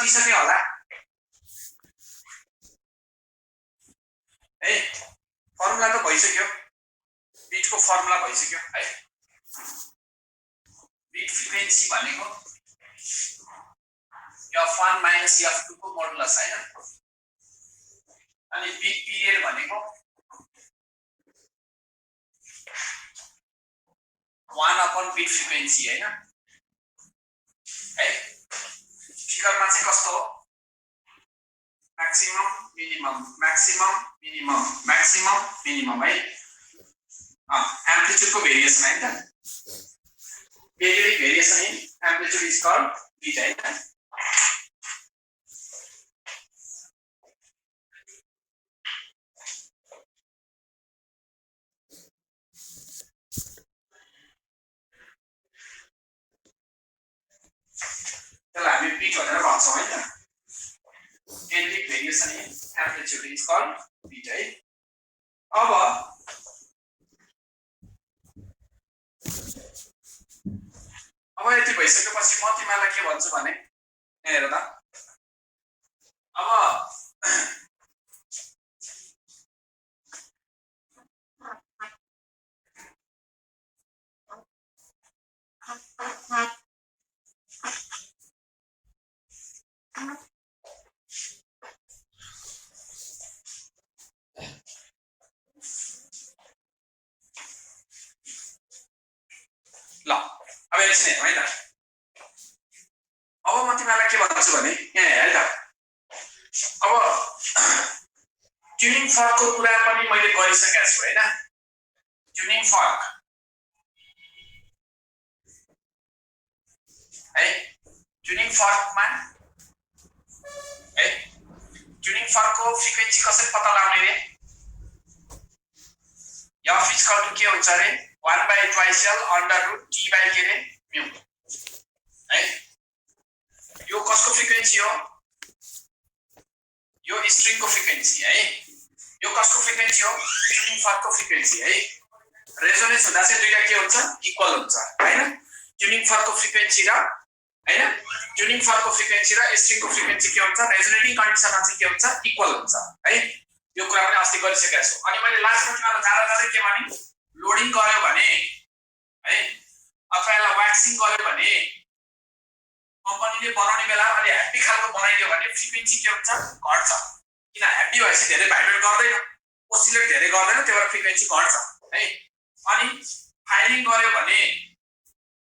बुझिसक्यो होला है फर्मुला त भइसक्यो बिटको फर्मुला भइसक्यो है बिट फ्रिक्वेन्सी भनेको f1 - f2 को मोडुलस हैन अनि बिट पिरियड भनेको 1 बिट फ्रिक्वेन्सी हैन है फिगरमा चाहिँ कस्तो हो maximum minimum maximum minimum maximum minimum है एम्प्लिट्युड को भेरिएसन है त periodic variation in amplitude is called beta है त्यसलाई हामी बीट भनेर भन्छौं हैन periodic variation in amplitude is called beta है अब यति भइसकेपछि म तिमीलाई के भन्छु भने यहाँ हेर त अब ल अब एकछिन हेरौँ है त अब म तिमीलाई के भन्छु भने यहाँ हेर है त अब ट्युनिङ फर्कको कुरा पनि मैले गरिसकेको छु हैन ट्युनिङ फर्क है ट्युनिङ फर्कमा है ट्युनिङ फर्कको फ्रिक्वेन्सी कसरी पत्ता लगाउने रे या फिजिकल टु के हुन्छ रे 1/2L √ t के रे म्यु है यो कसको फ्रिक्वेन्सी हो यो स्ट्रिङको फ्रिक्वेन्सी है यो कसको फ्रिक्वेन्सी हो ट्युनिङ फर्कको फ्रिक्वेन्सी है रेजोनेन्स हुँदा चाहिँ दुईटा के हुन्छ इक्वल हुन्छ हैन ट्युनिङ फर्कको फ्रिक्वेन्सी र हैन ट्युनिङ फर्कको फ्रिक्वेन्सी र स्ट्रिङको फ्रिक्वेन्सी के हुन्छ रेजोनेटिङ कन्डिसनमा चाहिँ के हुन्छ इक्वल हुन्छ है यो कुरा पनि अस्ति गरिसकेको छु अनि मैले लास्टमा तिमीलाई जाँदा के भने लोडिङ गर्यो भने है अथवा यसलाई व्याक्सिङ गर्यो भने कम्पनीले बनाउने बेला अलि ह्याप्पी खालको बनाइदियो भने फ्रिक्वेन्सी के हुन्छ घट्छ किन ह्याप्पी भएपछि धेरै भाइब्रेट गर्दैन ओसिलेट धेरै गर्दैन त्यही भएर फ्रिक्वेन्सी घट्छ है अनि फायरिङ गर्यो भने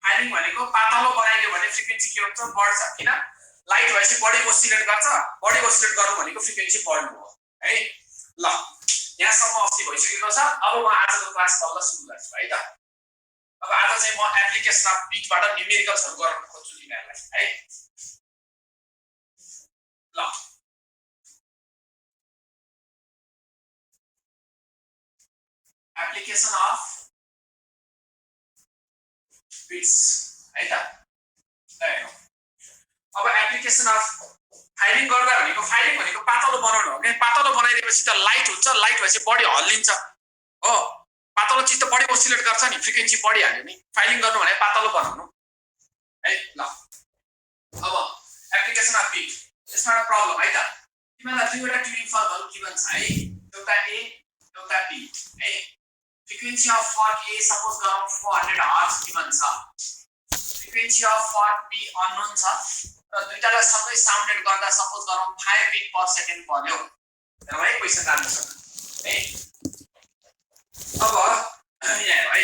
फायरिङ भनेको पातलो बनाइदियो भने फ्रिक्वेन्सी के हुन्छ बढ्छ किन लाइट भएपछि बडी ओसिलेट गर्छ बडी ओसिलेट गर्नु भनेको फ्रिक्वेन्सी बढ्नु हो है ल यहाँसम्म अस्ति भइसकेको छ अब म आजको क्लास तल सुरु गर्छु है त अब आज चाहिँ म एप्लिकेसन अफ बिटबाट न्यूमेरिकल्सहरु गर्न खोज्छु तिमीहरुलाई है ल एप्लिकेसन अफ बिट्स है त अब एप्लिकेसन अफ फायरिङ गर्दा भनेको फायरिङ भनेको पातलो बनाउनु हो के पातलो बनाइदिएपछि त लाइट हुन्छ लाइट भएपछि बडी हल्लिन्छ हो पातलो चिज त बडी ओसिलेट गर्छ नि फ्रिक्वेन्सी बढी हाल्यो नि फायरिङ गर्नु भने पातलो बनाउनु है ल अब एप्लिकेसन अफ बिट यसमा एउटा प्रब्लम है त तिमीलाई दुईवटा ट्युनिङ फर्कहरु गिभन छ है एउटा ए एउटा बी है फ्रिक्वेन्सी अफ फर्क ए सपोज गरौँ 400 हर्ट्ज गिभन छ फ्रिक्वेन्सी अफ फर्क बी अननोन छ र दुईटालाई सँगै साउन्डेड गर्दा सपोज गरौँ 5 बिट पर सेकेन्ड पर्यो र है क्वेशन राम्रो छ है अब यहाँ है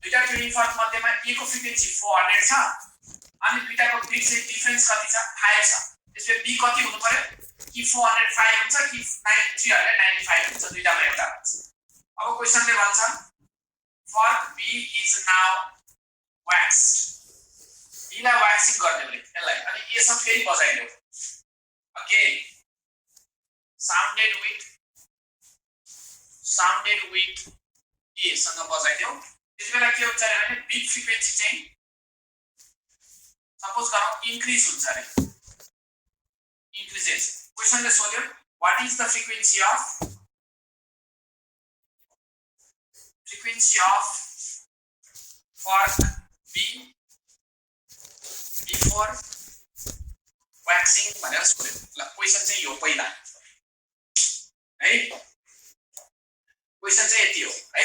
दुईटा ट्युनिङ फर्क मध्येमा ए को फ्रिक्वेन्सी 400 छ अनि दुईटाको बिट चाहिँ डिफरेन्स कति छ 5 छ त्यसले बी कति हुनु पर्यो कि 405 हुन्छ कि 395 हुन्छ दुईटामा एउटा हुन्छ अब क्वेशनले भन्छ फर्क बी इज नाउ waxed बीला waxing गर्दियो ले यसलाई अनि ए सँग फेरि बजाइदियो अगेन साउन्डेड विथ ए सँग बजाइदियो त्यसबेला के हुन्छ भने बिट फ्रिक्वेन्सी चाहिँ सपोज गरौँ इन्क्रिज हुन्छ रे इन्क्रिजेस क्वेशनले सोध्यो what is the frequency of फर्क B before व्याक्सिङ भनेर सोध्यो ल क्वेशन चाहिँ यो पहिला है क्वेशन चाहिँ यति हो है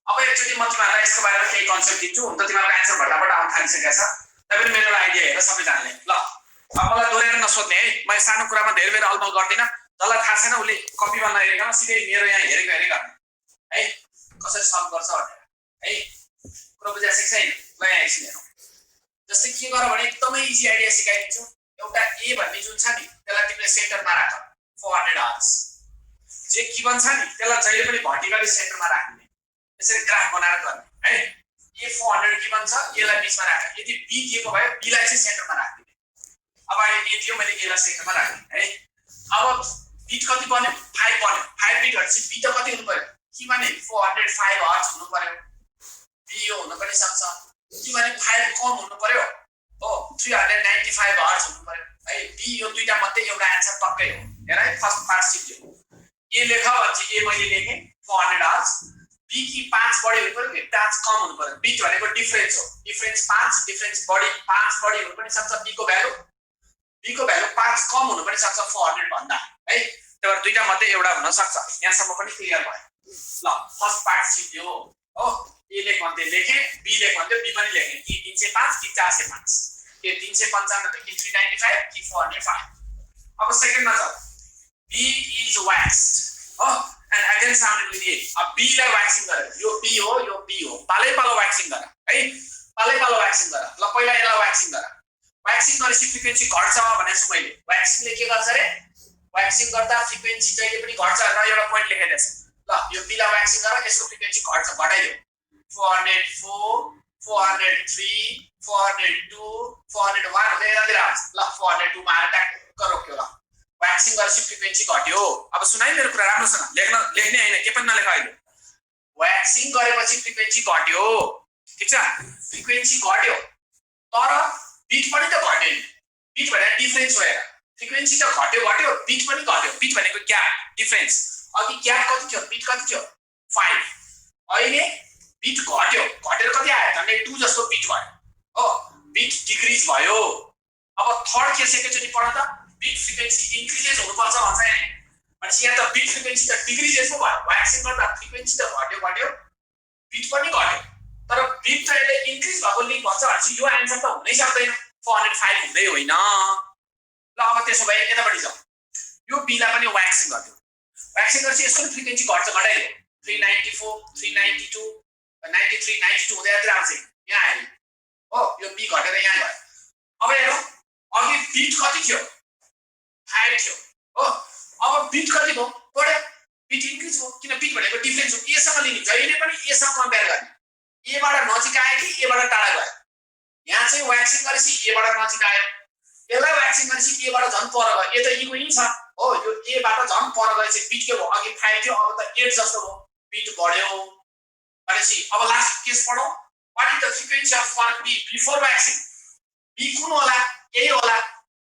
अब एकचोटि म तिमीहरूलाई यसको बारेमा केही कन्सेप्ट दिन्छु हुन त तिमीहरूको एन्सर भटाभट आउन थालिसकेको छ तपाईले मेरो आइडिया हेरेर सबैजनाले ल अब मलाई दोहोऱ्याएर नसोध्ने है म सानो कुरामा धेरै बेर अलमल गर्दिनँ जसलाई थाहा छैन उसले कपीमा नहेरिकन सिधै मेरो यहाँ हेरेको हेरेको गर्ने है कसरी सल्भ गर्छ भनेर है कुरो बुझाएको छैन ल यहाँ एकछिन हेरौँ जस्तै के गर भने एकदमै इजी आइडिया सिकाइदिन्छु एउटा ए भन्ने जुन छ नि त्यसलाई तिमीले सेन्टरमा राख 400 आवर्स जे गिभन छ नि त्यसलाई जहिले पनि भर्टिकली सेन्टरमा राख्ने यसरी ग्राफ बनाएर गर्ने है ए 400 गिभन छ एलाई बीचमा राख यदि बी दिएको भए बीलाई चाहिँ सेन्टरमा राख्दिने अब अहिले ए दियो मैले एलाई सेन्टरमा राख्ने है अब बिट कति बन्यो 5 बन्यो 5 बिट भनेपछि बी त कति हुनु पर्यो कि भने 405 हर्ट्ज हुनु पर्यो बी यो हुन पनि सक्छ कि भने 5 कम हुनु पर्यो हो 395 हर्ट्ज हुनु पर्यो है बी यो दुईटा मध्ये एउटा आन्सर पक्कै हो हेर है फर्स्ट पार्ट सिक्यो ए लेख भन्छ ए मैले लेखे 400 हर्ट्ज बी की 5 बढी हुनु पर्यो कि 5 कम हुनु पर्यो बिट भनेको डिफरेन्स हो डिफरेन्स 5 डिफरेन्स बढी 5 बढी हुनु पनि सक्छ बी को भ्यालु 5 कम हुनु पनि सक्छ 400 भन्दा है त्यही भएर दुईटा मध्ये एउटा हुन सक्छ यहाँसम्म पनि क्लियर भयो ल फर्स्ट पार्ट सिक्यो हो ए लेख भन्थे लेखे बी लेख भन्थे बी पनि लेखे कि 305 कि 405 के 355 कि 395 कि 405 अब सेकेन्डमा जाऊ बी इज waxed हो and again sounded with a अब बी लाई waxing गरे यो बी हो पालै पालो waxing गर है पालै पालो waxing गर ल पहिला यसलाई waxing गर waxing गरेपछि फ्रिक्वेन्सी घट्छ भनेछु मैले waxing ले के गर्छ रे waxing गर्दा फ्रिक्वेन्सी जहिले पनि घट्छ र एउटा पोइन्ट लेखाइदिएछ ल यो बी लाई waxing गर यसको फ्रिक्वेन्सी घट्छ घटाइदियो 404 403 402 401 हुँदै यतातिर आउँछ ल 402 मा आएर ट्याक्क रोक्यो ल waxing गरेपछि फ्रिक्वेन्सी घट्यो अब सुनाइ मेरो कुरा राम्रोसँग लेख्ने हैन के पनि नलेख अहिले waxing गरेपछि फ्रिक्वेन्सी घट्यो ठीक छ फ्रिक्वेन्सी घट्यो तर बिट पनि त घट्यो बिट भनेको डिफरेन्स हो हेर फ्रिक्वेन्सी त घट्यो बिट पनि घट्यो बिट भनेको ग्याप डिफरेन्स अघि ग्याप कति थियो बिट कति थियो 5 अहिले बिट घट्यो घटेर कति आयो झन्डै 2 जस्तो बिट भयो हो बिट डिक्रिज भयो अब थर्ड केस एकैचोटि पढ त बिट फ्रिक्वेन्सी इन्क्रिजेस हुनुपर्छ भन्छ यहाँ भनेपछि यहाँ त बिट फ्रिक्वेन्सी त डिक्रिजेस पो भयो waxing गर्दा फ्रिक्वेन्सी त घट्यो बिट पनि घट्यो तर बिट त यसले इन्क्रिज भएको लिङ्क भन्छ भनेपछि यो आन्सर त हुनै सक्दैन 405 हुँदै होइन ल अब त्यसो भए यतापट्टि जाऊ यो बी लाई पनि waxing गर्दियो waxing गरेपछि यसको फ्रिक्वेन्सी घट्छ घटाइदियो 394 392 93 92 हुँदै यता आउँछ यहाँ आयो हो यो बी घटेर यहाँ गयो अब हेरौँ अघि बिट कति थियो 5 थियो हो अब बिट कति भयो बढ्यो बिट इन्क्रिज भयो किन बिट भनेको डिफरेन्स हो ए सँग लिने जहिले पनि ए सँग कम्पेयर गर्ने ए बाट नजिक आयो कि ए बाट टाढा गयो यहाँ चाहिँ waxing गरेपछि ए बाट नजिक आयो यसलाई waxing गरेपछि ए बाट झन् पर गयो ए त ई को ई छ हो यो ए बाट झन् पर गएपछि बिट के भयो अघि 5 थियो अब त 8 जस्तो भयो बिट बढ्यो भनेपछि अब लास्ट केस पढौं what is the frequency of fork B before waxing B कुन होला ए होला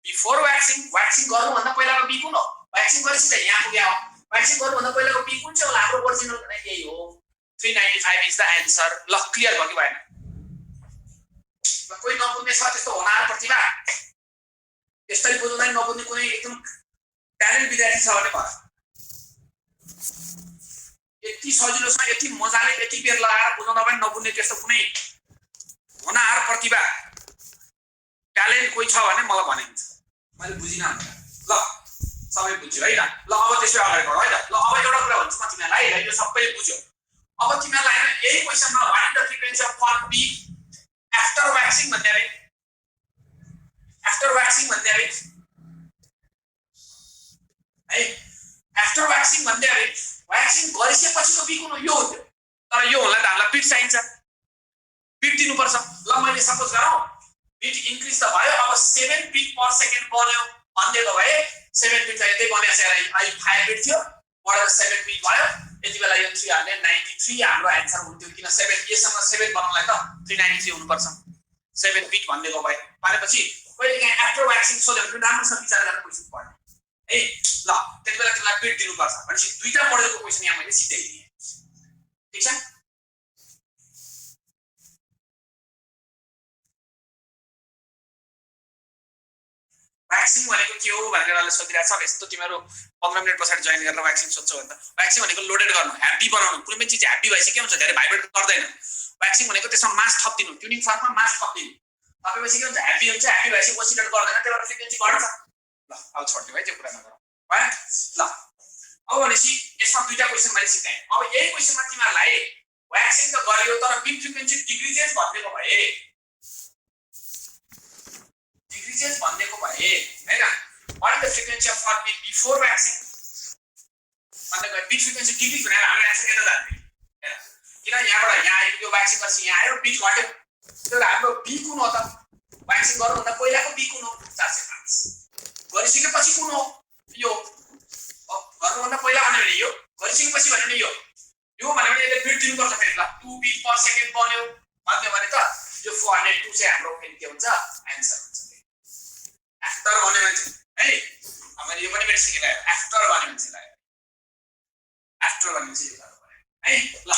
बिफोर waxing गर्नु भन्दा पहिलाको बी कुन हो waxing गरेपछि त यहाँ पुग्यो waxing गर्नु भन्दा पहिलाको बी कुन चाहिँ होला हाम्रो ओरिजिनल भने यही हो 395 इज द आन्सर ल क्लियर भयो कि भएन कोही नबुझ्ने छ त्यस्तो होनार प्रतिभा यसरी बुझ्दै नबुझ्ने कुनै एकदम ट्यालेन्ट विद्यार्थी छ भने भन्छ यति सजिलोसँग यति मजाले यति बेर लगाएर बुझाउँदा पनि नबुझ्ने त्यस्तो कुनै होनार प्रतिभा ट्यालेन्ट कोही छ भने मलाई भनिन्छ मैले बुझिन ल सबै बुझ्यो है त ल अब त्यसै अगाडि बढौ है त ल अब एउटा कुरा भन्छु म तिमीलाई यो सबै बुझ्यो अब तिमीलाई यही क्वेशनमा what is the frequency of fork B after waxing भन्ने है आफ्टर waxing भन्ने है आफ्टर waxing भन्ने है waxing गरिसकेपछिको बी कुन हो यो हो तर यो होला त हामीलाई बिट चाहिन्छ बिट दिनुपर्छ ल मैले सपोज गरौँ बिट इन्क्रिज त भयो अब 7 बिट पर सेकेन्ड बन्यो भन्दिएको भए 7 बिट चाहिँ यतै बनेछ अहिले 5 बिट थियो बढेर 7 बिट भयो यति बेला यो 393 हाम्रो आन्सर हुन्थ्यो किन 7 एसँग 7 बनाउनलाई त 393 हुनुपर्छ 7 बिट भन्दिएको भए भनेपछि कहिले काहीँ आफ्टर waxing सोध्यो भने राम्रोसँग विचार गरेर क्वेशन पढ्ने है ल त्यति बेला तिमीलाई बिट दिनुपर्छ भनेपछि दुईटा मोडलको क्वेशन यहाँ मैले सिकाइदिएँ ठीक छ व्याक्सिङ भनेको के हो भनेर अहिले सोधिरहेको छ यस्तो तिमीहरू 15 मिनेट पछाडि जोइन गरेर व्याक्सिङ सोध्छौ भने त व्याक्सिङ भनेको लोडेड गर्नु ह्याप्पी बनाउनु कुनै पनि चीज ह्याप्पी भएपछि के हुन्छ धेरै भाइब्रेट गर्दैन व्याक्सिङ भनेको त्यसमा मास थपिदिनु ट्युनिङ फर्ममा मास थपिदिनु थपेपछि के हुन्छ ह्याप्पी भएपछि ओसिलेट गर्दैन त्यही भएर फ्रिक्वेन्सी घट्छ ल अब छोड्दियो है त्यो कुरा नगरौँ भयो ल अब भनेपछि यसमा दुईटा क्वेशन मैले सिकाएँ अब यही क्वेशनमा तिमीहरूलाई व्याक्सिङ त गरियो तर बिट फ्रिक्वेन्सी डिक्रिजेस भनिदिएको भए हैन what is the frequency of heartbeat before vaccine भन्दा बिट फ्रिक्वेन्सी डिक्रिज भनेर हाम्रो एन्सर के त जान्दैन हैन किन यहाँबाट यहाँ आयो यो भ्याक्सिन गर्छ यहाँ आयो बिट घट्यो तर हाम्रो बी कुन हो त भ्याक्सिन गर्नुभन्दा पहिलाको बी कुन हो 405 गरिसकेपछि कुन हो यो गर्नुभन्दा पहिला भन्यो भने यो गरिसकेपछि भन्यो भने यो भन्यो भने यसले बिट दिनुपर्छ फेरि ल 2 बिट पर सेकेन्ड बन्यो भन्यो भने त यो 402 चाहिँ हाम्रो फेरि के हुन्छ एन्सर हुन्छ आफ्टर भन्यो भने है अब मैले यो पनि बिर्सेँ कि आफ्टर भन्यो भने आफ्टर भन्ने चाहिँ यो गर्नु पर्यो है ल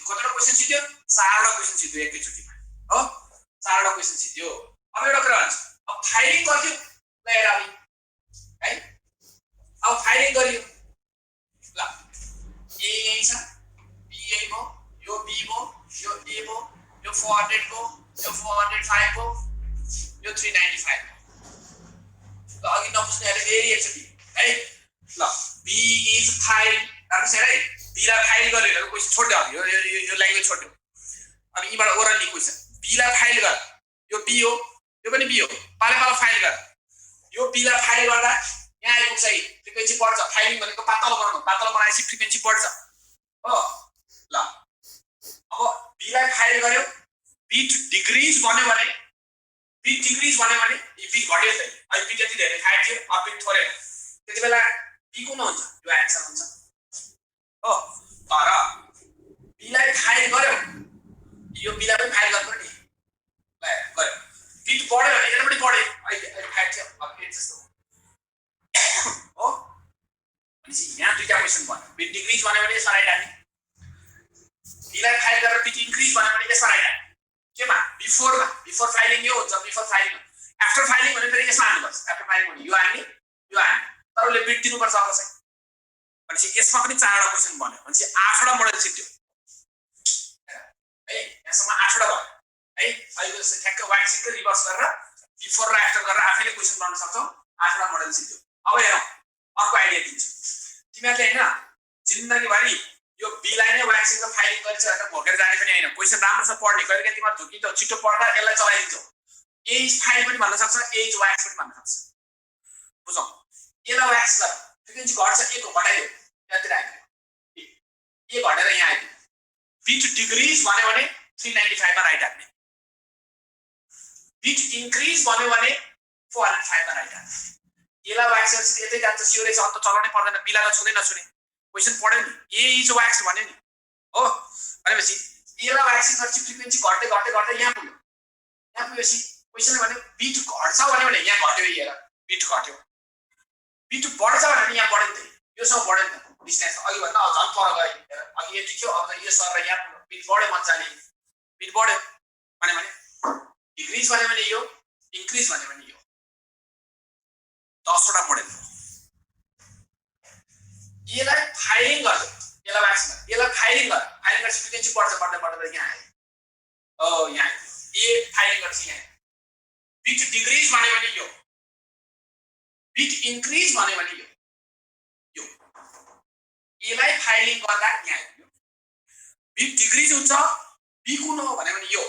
कतिवटा क्वेशन सिध्यो 4वटा क्वेशन सिध्यो एकैचोटीमा हो 4वटा क्वेशन सिध्यो अब एउटा कुरा हुन्छ अब फाइलिङ गर्दियो ल हेर है अब फाइलिङ गरियो ल ए यही छ बी यही भयो यो बी भयो यो ए भयो यो 400 भयो यो 405 भयो यो 395 ल अघि नबुझ्नेहरुले फेरि एकचोटी है ल बी इज फाइल राम्रो छ है बी लाई फाइल गरेर क्वेशन छोड्दियो यो ल्याङ्ग्वेज छोड्दियो अनि यीबाट ओरली क्वेशन बी लाई फाइल गर यो बी हो यो पनि बी हो पाले फाइल गर यो बी लाई फाइल गर्दा यहाँ आइपुग्छ है फ्रिक्वेन्सी बढ्छ फाइलिङ भनेको पातलो बनाउनु पातलो बनाएपछि फ्रिक्वेन्सी बढ्छ हो ल अब बी लाई फाइल गर्यो बिट डिक्रिज भन्यो भने बिट डिक्रिज भन्यो भने यो बिट घट्यो त अहिले बिट यति धेरै फाइल थियो अब बिट थोरै त्यतिबेला बी कुन हुन्छ यो आन्सर हुन्छ हो तर बी लाई फाइल गर्यो यो बी लाई पनि फाइल गर्नु नि ल गर्यो बिट बढ्यो भने यसले पनि बढ्यो अहिले फाइल थियो अब के जस्तो हो अनि यहाँ दुईटा क्वेशन भयो बिट डिक्रिज भन्यो भने यसमा राइट हाल्ने बी लाई फाइल गरेर बिट इन्क्रिज भन्यो भने यसमा राइट हाल्ने केमा बिफोर फाइलिङ यो हुन्छ बिफोर फाइलिङ आफ्टर फाइलिङ भने फेरि यसमा हाल्नुपर्छ आफ्टर फाइलिङ भने यो हाल्ने तर उसले बिट दिनुपर्छ अब चाहिँ भनेपछि यसमा पनि 4वटा क्वेशन बन्यो भनेपछि 8वटा मोडल सिक्यो है यसमा 8वटा भयो है अहिले ठ्याक्क व्याक्सिनको रिभर्स गरेर बिफोर र आफ्टर गरेर आफैले क्वेशन बनाउन सक्छौ 8वटा मोडल सिक्यो अब हेरौँ अर्को आइडिया दिन्छु तिमीहरूले हैन जिन्दगीभरि यो बी लाई नै व्याक्सिनको फाइलिङ गरिन्छ भनेर भोकेर जाने पनि हैन क्वेशन राम्रो छ पढ्ने कहिले तिमीहरू झुकिन्छौ छिटो पढ्दा यसलाई चलाइदिन्छौ एज फाइल पनि भन्न सक्छ एज व्याक्स पनि भन्न सक्छ बुझौँ यसलाई व्याक्स गर फ्रिक्वेन्सी घट्छ ए को घटाइदियो यतातिर आइदियो ए घटेर यहाँ आइदियो बिट डिक्रिज भन्यो भने 395 मा राइट हाल्ने बिट इन्क्रिज भन्यो भने 405 मा राइट हाल्ने यसलाई व्याक्स गर्छ यतै जान्छ सियोरै छ अन्त चलाउनै पर्दैन बिलालाई छुँदै नछुने क्वेशन पढ्यो नि ए इज व्याक्स भन्यो नि हो भनेपछि यसलाई व्याक्सिङ गर्छ फ्रिक्वेन्सी घट्दै यहाँ पुगेपछि क्वेशनले भन्यो बिट घट्छ भन्यो भने यहाँ घट्यो हेर बिट घट्यो बिट बढ्छ भने पनि यहाँ बढ्यो नि त यो सब बढ्यो नि त डिस्टेन्स अघि भन्दा झन् पर गयो हेर अघि यति थियो अब त यो सर यहाँ बिट बढ्यो मजाले बिट बढ्यो भने डिक्रिज भन्यो भने यो इन्क्रिज भन्यो भने यो 10वटा मोडल यसलाई फाइलिङ गर्छ यसलाई व्याक्सिङ गर्छ यसलाई फाइलिङ गरेर फ्रिक्वेन्सी बढ्दै यहाँ आयो यहाँ ए फाइलिङ गर्छ यहाँ बिट डिक्रिज भन्यो भने यो बिट इन्क्रिज भन्यो भने यो यसलाई फाइलिङ गर्दा यहाँ आयो बिट डिक्रिज हुन्छ बी कुन हो भन्यो भने यो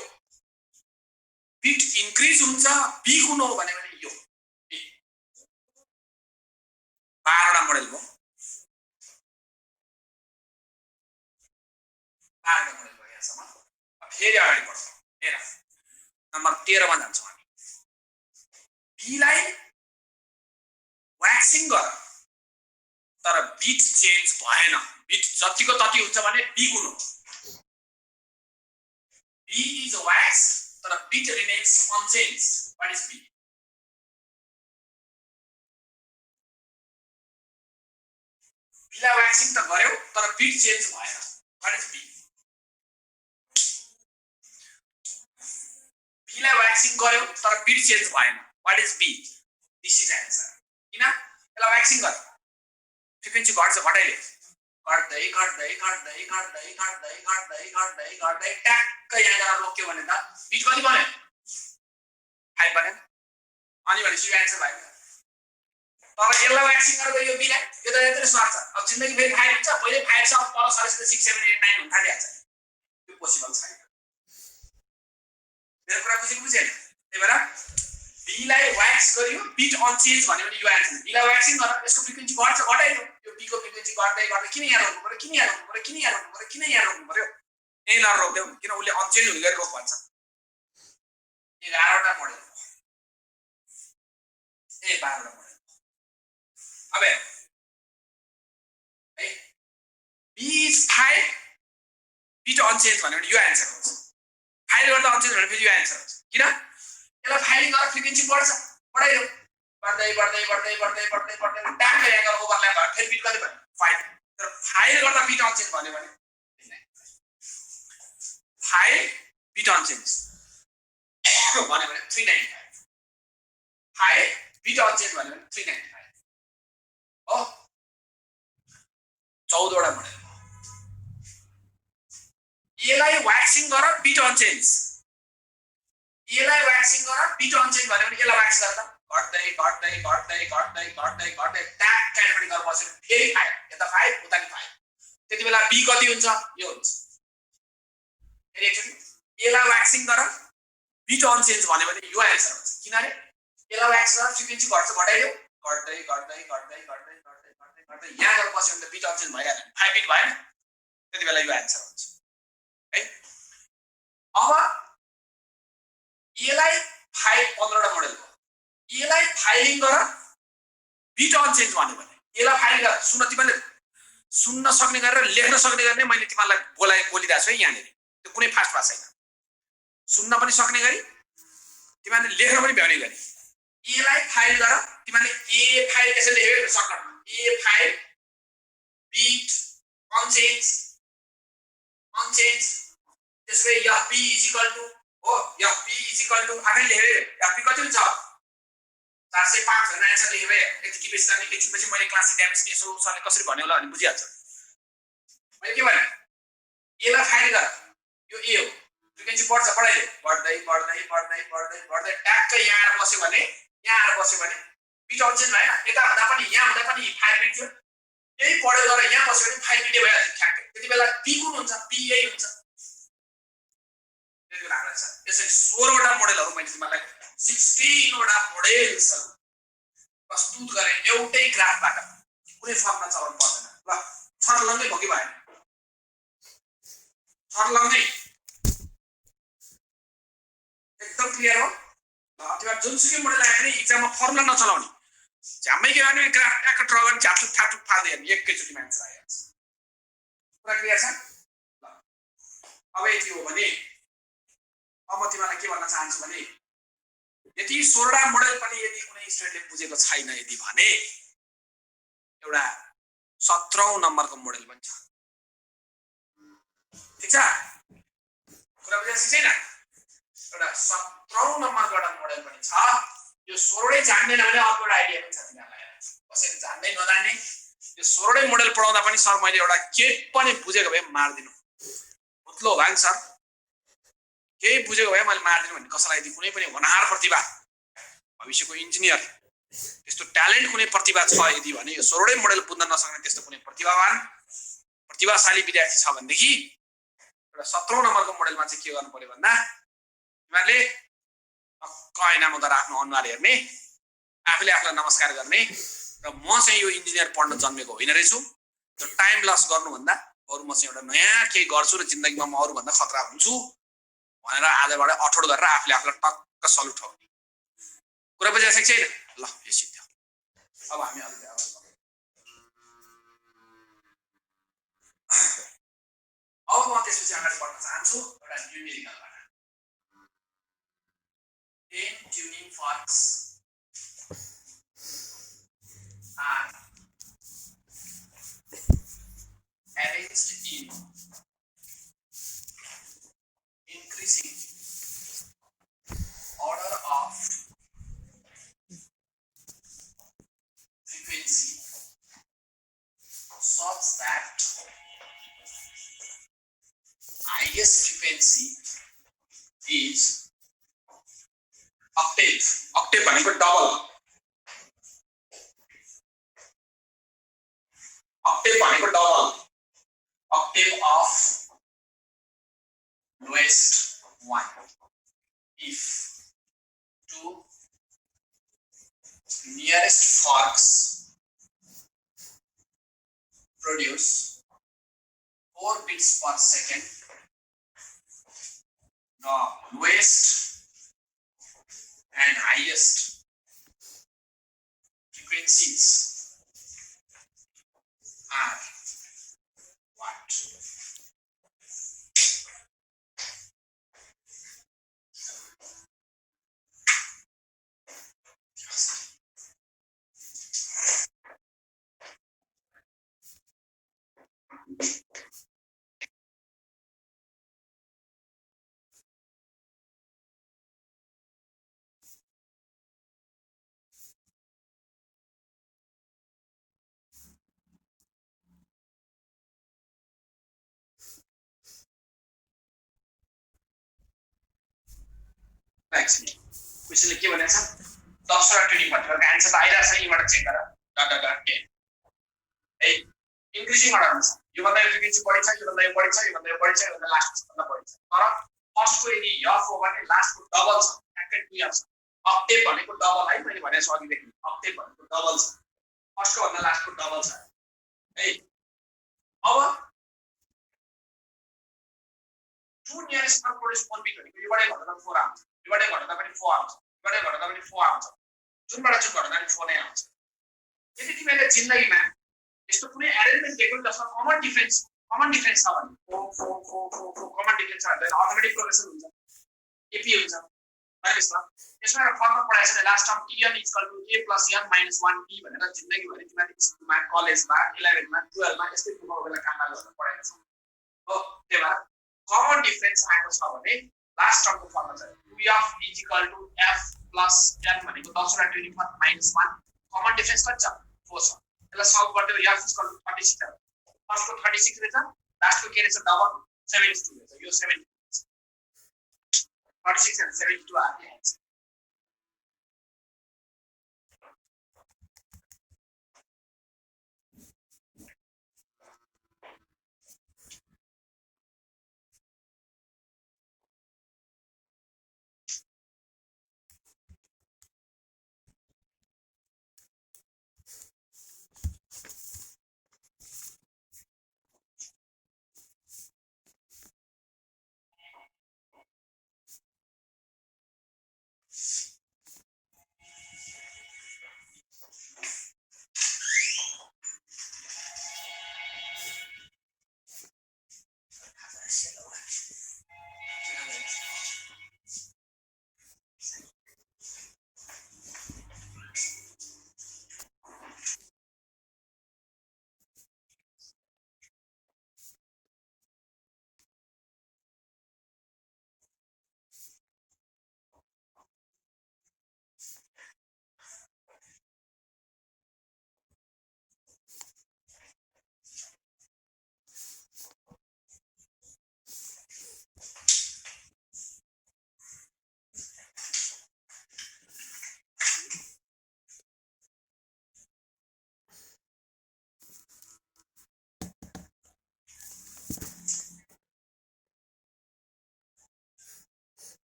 बिट इन्क्रिज हुन्छ बी कुन हो भन्यो भने यो 12वटा मोडल भयो 12वटा मोडल भयो यहाँसम्म फेरि अगाडि बढ्छौँ हेर नम्बर 13 मा जान्छौँ हामी बी लाई व्याक्सिङ गर तर बिट चेन्ज भएन बिट जतिको तति हुन्छ भने बी कुन हो बी इज व्याक्स तर beat remains unchanged what is B B लाई व्याक्सिङ त गर्यौ तर बिट चेन्ज भएन व्हाट इज बी बी लाई व्याक्सिङ गर्यौ तर बिट चेन्ज भएन what is B this is answer किन यसलाई व्याक्सिङ गर फ्रिक्वेन्सी घट्छ घटाइले घट्दै घट्दै घट्दै घट्दै घट्दै घट्दै घट्दै घट्दै ट्याक्कै यहाँ गएर रोक्यो भने त बिट कति बन्यो 5 बन्यो अनि भनेपछि यो एन्सर भयो तर यसलाई व्याक्सिङ गरेर यो बिलाई यो त यत्रो स्वार्थ छ अब जिन्दगी फेरि 5 हुन्छ पहिले 5 छ पर सरेपछि 6 7 8 9 हुन थालिहाल्छ यो पोसिबल छैन मेरो कुरा बुझेन त्यही भएर बीलाई व्याक्स गरियो बिट अनचेन्ज भन्यो भने यो एन्सर बीलाई व्याक्सिङ गर यसको फ्रिक्वेन्सी घट्छ घटाइयो यो बी को फ्रिक्वेन्सी घट्दै घट्दै किन यहाँ रोक्नु पर्यो किन यहाँ रोक्नु पर्यो किन यहाँ रोक्नु पर्यो किन यहाँ रोक्नु पर्यो यही लर रोक्देऊ किन उले अनचेन्ज हुने गरी रोक भन्छ 11 वटा मोडेल 12 वटा मोडेल अब है बी इज 5 बिट अनचेन्ज भन्यो भने यो एन्सर हुन्छ 5 गर्दा अनचेन्ज भने फेरि यो एन्सर हुन्छ किन यसलाई फाइलिङ गरेर फ्रिक्वेन्सी बढ्छ बढाइयो बढ्दै बढ्दै बढ्दै बढ्दै बढ्दै बढ्दै ट्याक्कै यहाँ ओभरल्याप भयो फेरि बिट कति भयो 5 तर फाइल गर्दा बिट अनचेन्ज भन्यो भने फाइल बिट अनचेन्ज भन्यो भने 395 फाइल बिट अनचेन्ज भन्यो भने 395 हो 14 वटा मोडेल यसलाई व्याक्सिङ गर बिट अनचेन्ज यसलाई व्याक्सिङ गर बिट अनचेन्ज भन्यो भने यसलाई व्याक्स गर्दा घट्दै घट्दै घट्दै घट्दै घट्दै घट्दै ट्याक्कै पनि गरेर बस्यो फेरि 5 यता 5 उता नि 5 त्यति बेला बी कति हुन्छ यो हुन्छ फेरि एकचोटी यसलाई व्याक्सिङ गर बिट अनचेन्ज भन्यो भने यो एन्सर हुन्छ किनभने यसलाई व्याक्स गरेर फ्रिक्वेन्सी घट्छ घटाइदेऊ घट्दै घट्दै घट्दै घट्दै घट्दै घट्दै घट्दै यहाँ गएर बस्यो भने त बिट अनचेन्ज भइहाल्यो 5 बिट भएन त्यति बेला यो एन्सर हुन्छ है अब यसलाई 15 वटा मोडेल हो यसलाई फाइलिङ गर बिट अनचेन्ज भन्यो भने यसलाई फाइल गर सुन्न सक्ने गरेर लेख्न सक्ने गर्ने मैले तिमीलाई बोलिरहेको छु है यहाँनिर त्यो कुनै फास्ट भाषा छैन सुन्न पनि सक्ने गरी तिमीले लेख्न पनि भ्याउने गरी यसलाई फाइल गर तिमीले ए फाइल कसरी लेख्यो सर्टकटमा ए फाइल बिट अनचेन्ज त्यसै fp हो fp आफै लेखेर fp कति हुन्छ 405 भनेर एन्सर लेखेर यति बेसी त एकछिन पछि मैले क्लास ड्यामेज नि यसो सरले कसरी भन्यो होला अनि बुझिहाल्छ मैले के भने यसलाई फाइल गर यो ए हो फ्रिक्वेन्सी बढ्छ बढाइले बढ्दै बढ्दै बढ्दै बढ्दै बढ्दै ट्याक्कै यहाँ आएर बस्यो भने बिट अनचेन्ज भएन यता हुँदा पनि यहाँ हुँदा पनि 5 बिट थियो यही पढेर गएर यहाँ बस्यो भने 5 बिटै भइहाल्छ ठ्याक्कै त्यति बेला बी कुन हुन्छ बी यही हुन्छ त्यसको राम्रो छ यसरी 16 वटा मोडेलहरु मैले तिमीलाई 16 वटा मोडेल्सहरु प्रस्तुत गरे एउटै ग्राफबाट कुनै फर्म चलाउनु पर्दैन ल छर्लङ्गै भोगी भएन छर्लङ्गै एकदम क्लियर हो ल तिम्रो जुनसुकै मोडेल आए पनि एक्जाममा फर्मुला नचलाउने झ्याम्मै के गर्ने ग्राफ ट्याक ड्रा गर्ने झापछुप थापछुप फाल्दै हेर्ने एकैचोटी आन्सर आइहाल्छ पुरा क्लियर छ ल अब यति हो भने अब म तिमीलाई के भन्न चाहन्छु भने यदि 16 मोडेल पनि यदि कुनै स्टुडेन्टले बुझेको छैन यदि भने एउटा 17औं नम्बरको मोडेल पनि छ ठीक छ कुरा बुझेछ छैन एउटा 17औं नम्बरको एउटा मोडेल पनि छ यो 16 जान्दैन भने अर्को एउटा आइडिया पनि छ तिमीलाई कसैले जान्दै नजान्ने यो 16 मोडेल पढाउँदा पनि सर मैले एउटा के पनि बुझेको भए मार्दिनु मुत्लो भाङ सर केही बुझेको भए मैले मार्दिनु भन्ने कसैलाई यदि कुनै पनि होनहार प्रतिभा भविष्यको इन्जिनियर त्यस्तो ट्यालेन्ट कुनै प्रतिभा छ यदि भने यो 16 मोडेल बुझ्न नसक्ने त्यस्तो कुनै प्रतिभाशाली विद्यार्थी छ भनेदेखि एउटा 17औं नम्बरको मोडेलमा चाहिँ के गर्नु पर्यो भन्दा तिमीहरूले ऐनामा गएर आफ्नो अनुहार हेर्ने आफूले आफूलाई नमस्कार गर्ने र म चाहिँ यो इन्जिनियर पढ्न जन्मेको होइन रहेछु त्यो टाइम लस गर्नुभन्दा अरु म चाहिँ एउटा नयाँ केही गर्छु र जिन्दगीमा म अरु भन्दा खतरा हुन्छु भनेर आजबाट अठोट गरेर आफूले आफूलाई टक्क सल्युट ठोक्ने कुरा बुझेछ छैन ल यो सिद्ध्यो अब हामी अलिकति आवाज अब म त्यसपछि अगाडि बढ्न चाहन्छु एउटा न्यूमेरिकलबाट 10 tuning forks are arranged in increasing order of highest frequency is octave. Octave भनेको डबल. Octave भनेको double. Octave of lowest one. If two nearest forks produce 4 bits per second, the lowest and highest frequencies are what? Actually, क्वेशनले के भनेको छ 10 र 20 भनेको answer त आइरा छ यबाट check गर डट डट डट है इन्क्रिजिङ अर्डरमा छ यो भन्दा फ्रिक्वेन्सी बढी छ यो भन्दा यो बढी छ यो भन्दा यो बढी छ यो भन्दा लास्ट भन्दा बढी छ तर फर्स्टको यदि यफ हो भने लास्टको डबल छ ट्याक्कै 2 आउँछ अक्टेभ भनेको डबल है मैले भने छु अघि देखि अक्टेभ भनेको डबल छ फर्स्टको भन्दा लास्टको डबल छ है अब 2 नियरेस्ट फर्क प्रोड्युस 4 बिट भनेको योबाटै घट्दा 4 आउँछ योबाटै घट्दा पनि 4 आउँछ योबाटै घट्दा पनि 4 आउँछ जुनबाट जुन घट्दा पनि 4 नै आउँछ यदि तिमीले जिन्दगीमा यस्तो कुनै एरेन्जमेन्ट दिएको जसमा कमन डिफरेन्स छ भने कमन डिफरेन्स छ भने अटोमेटिक प्रोग्रेसन हुन्छ एपी हुन्छ भनेपछि यसमा एउटा फर्मुला पढाएको छ last term n a + n - 1b भनेर जिन्दगीभरि तिमीले स्कुलमा कलेजमा 11 मा 12 मा यस्तै कुरो बेला काम गर्न पढाएको छ हो त्यही भएर कमन डिफरेन्स आएको छ भने लास्ट टर्मको फर्मुला छ f = f + n भनेको 10 र 24 - 1 कमन डिफरेन्स कति छ 4 छ त्यसलाई सल्भ गर्दै f = 36 फर्स्टको 36 रहेछ लास्टको के रहेछ डबल 72 रहेछ यो 70 36 and 72 are the answer.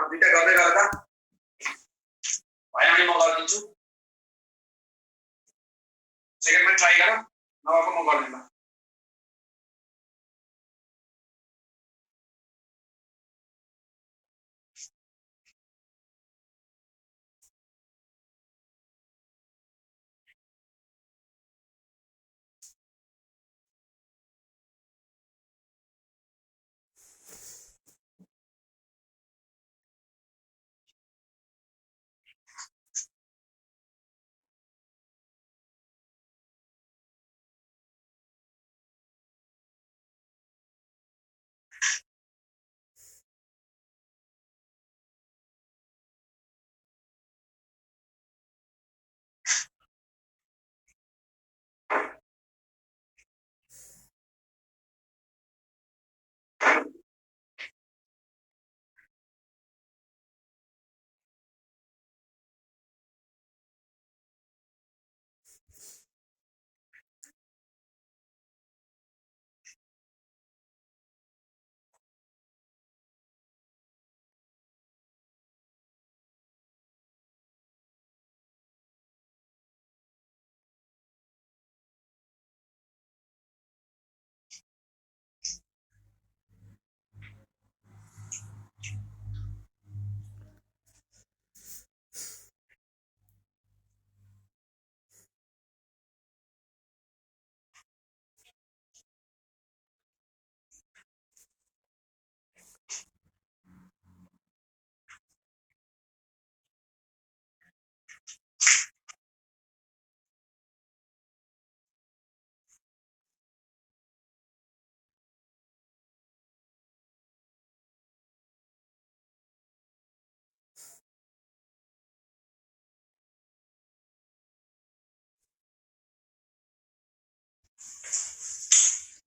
दुईटा गर्दै गर्दा भएन भने म गरिदिन्छु सेकेन्डमा ट्राई गर नभएको म गर्दिनँ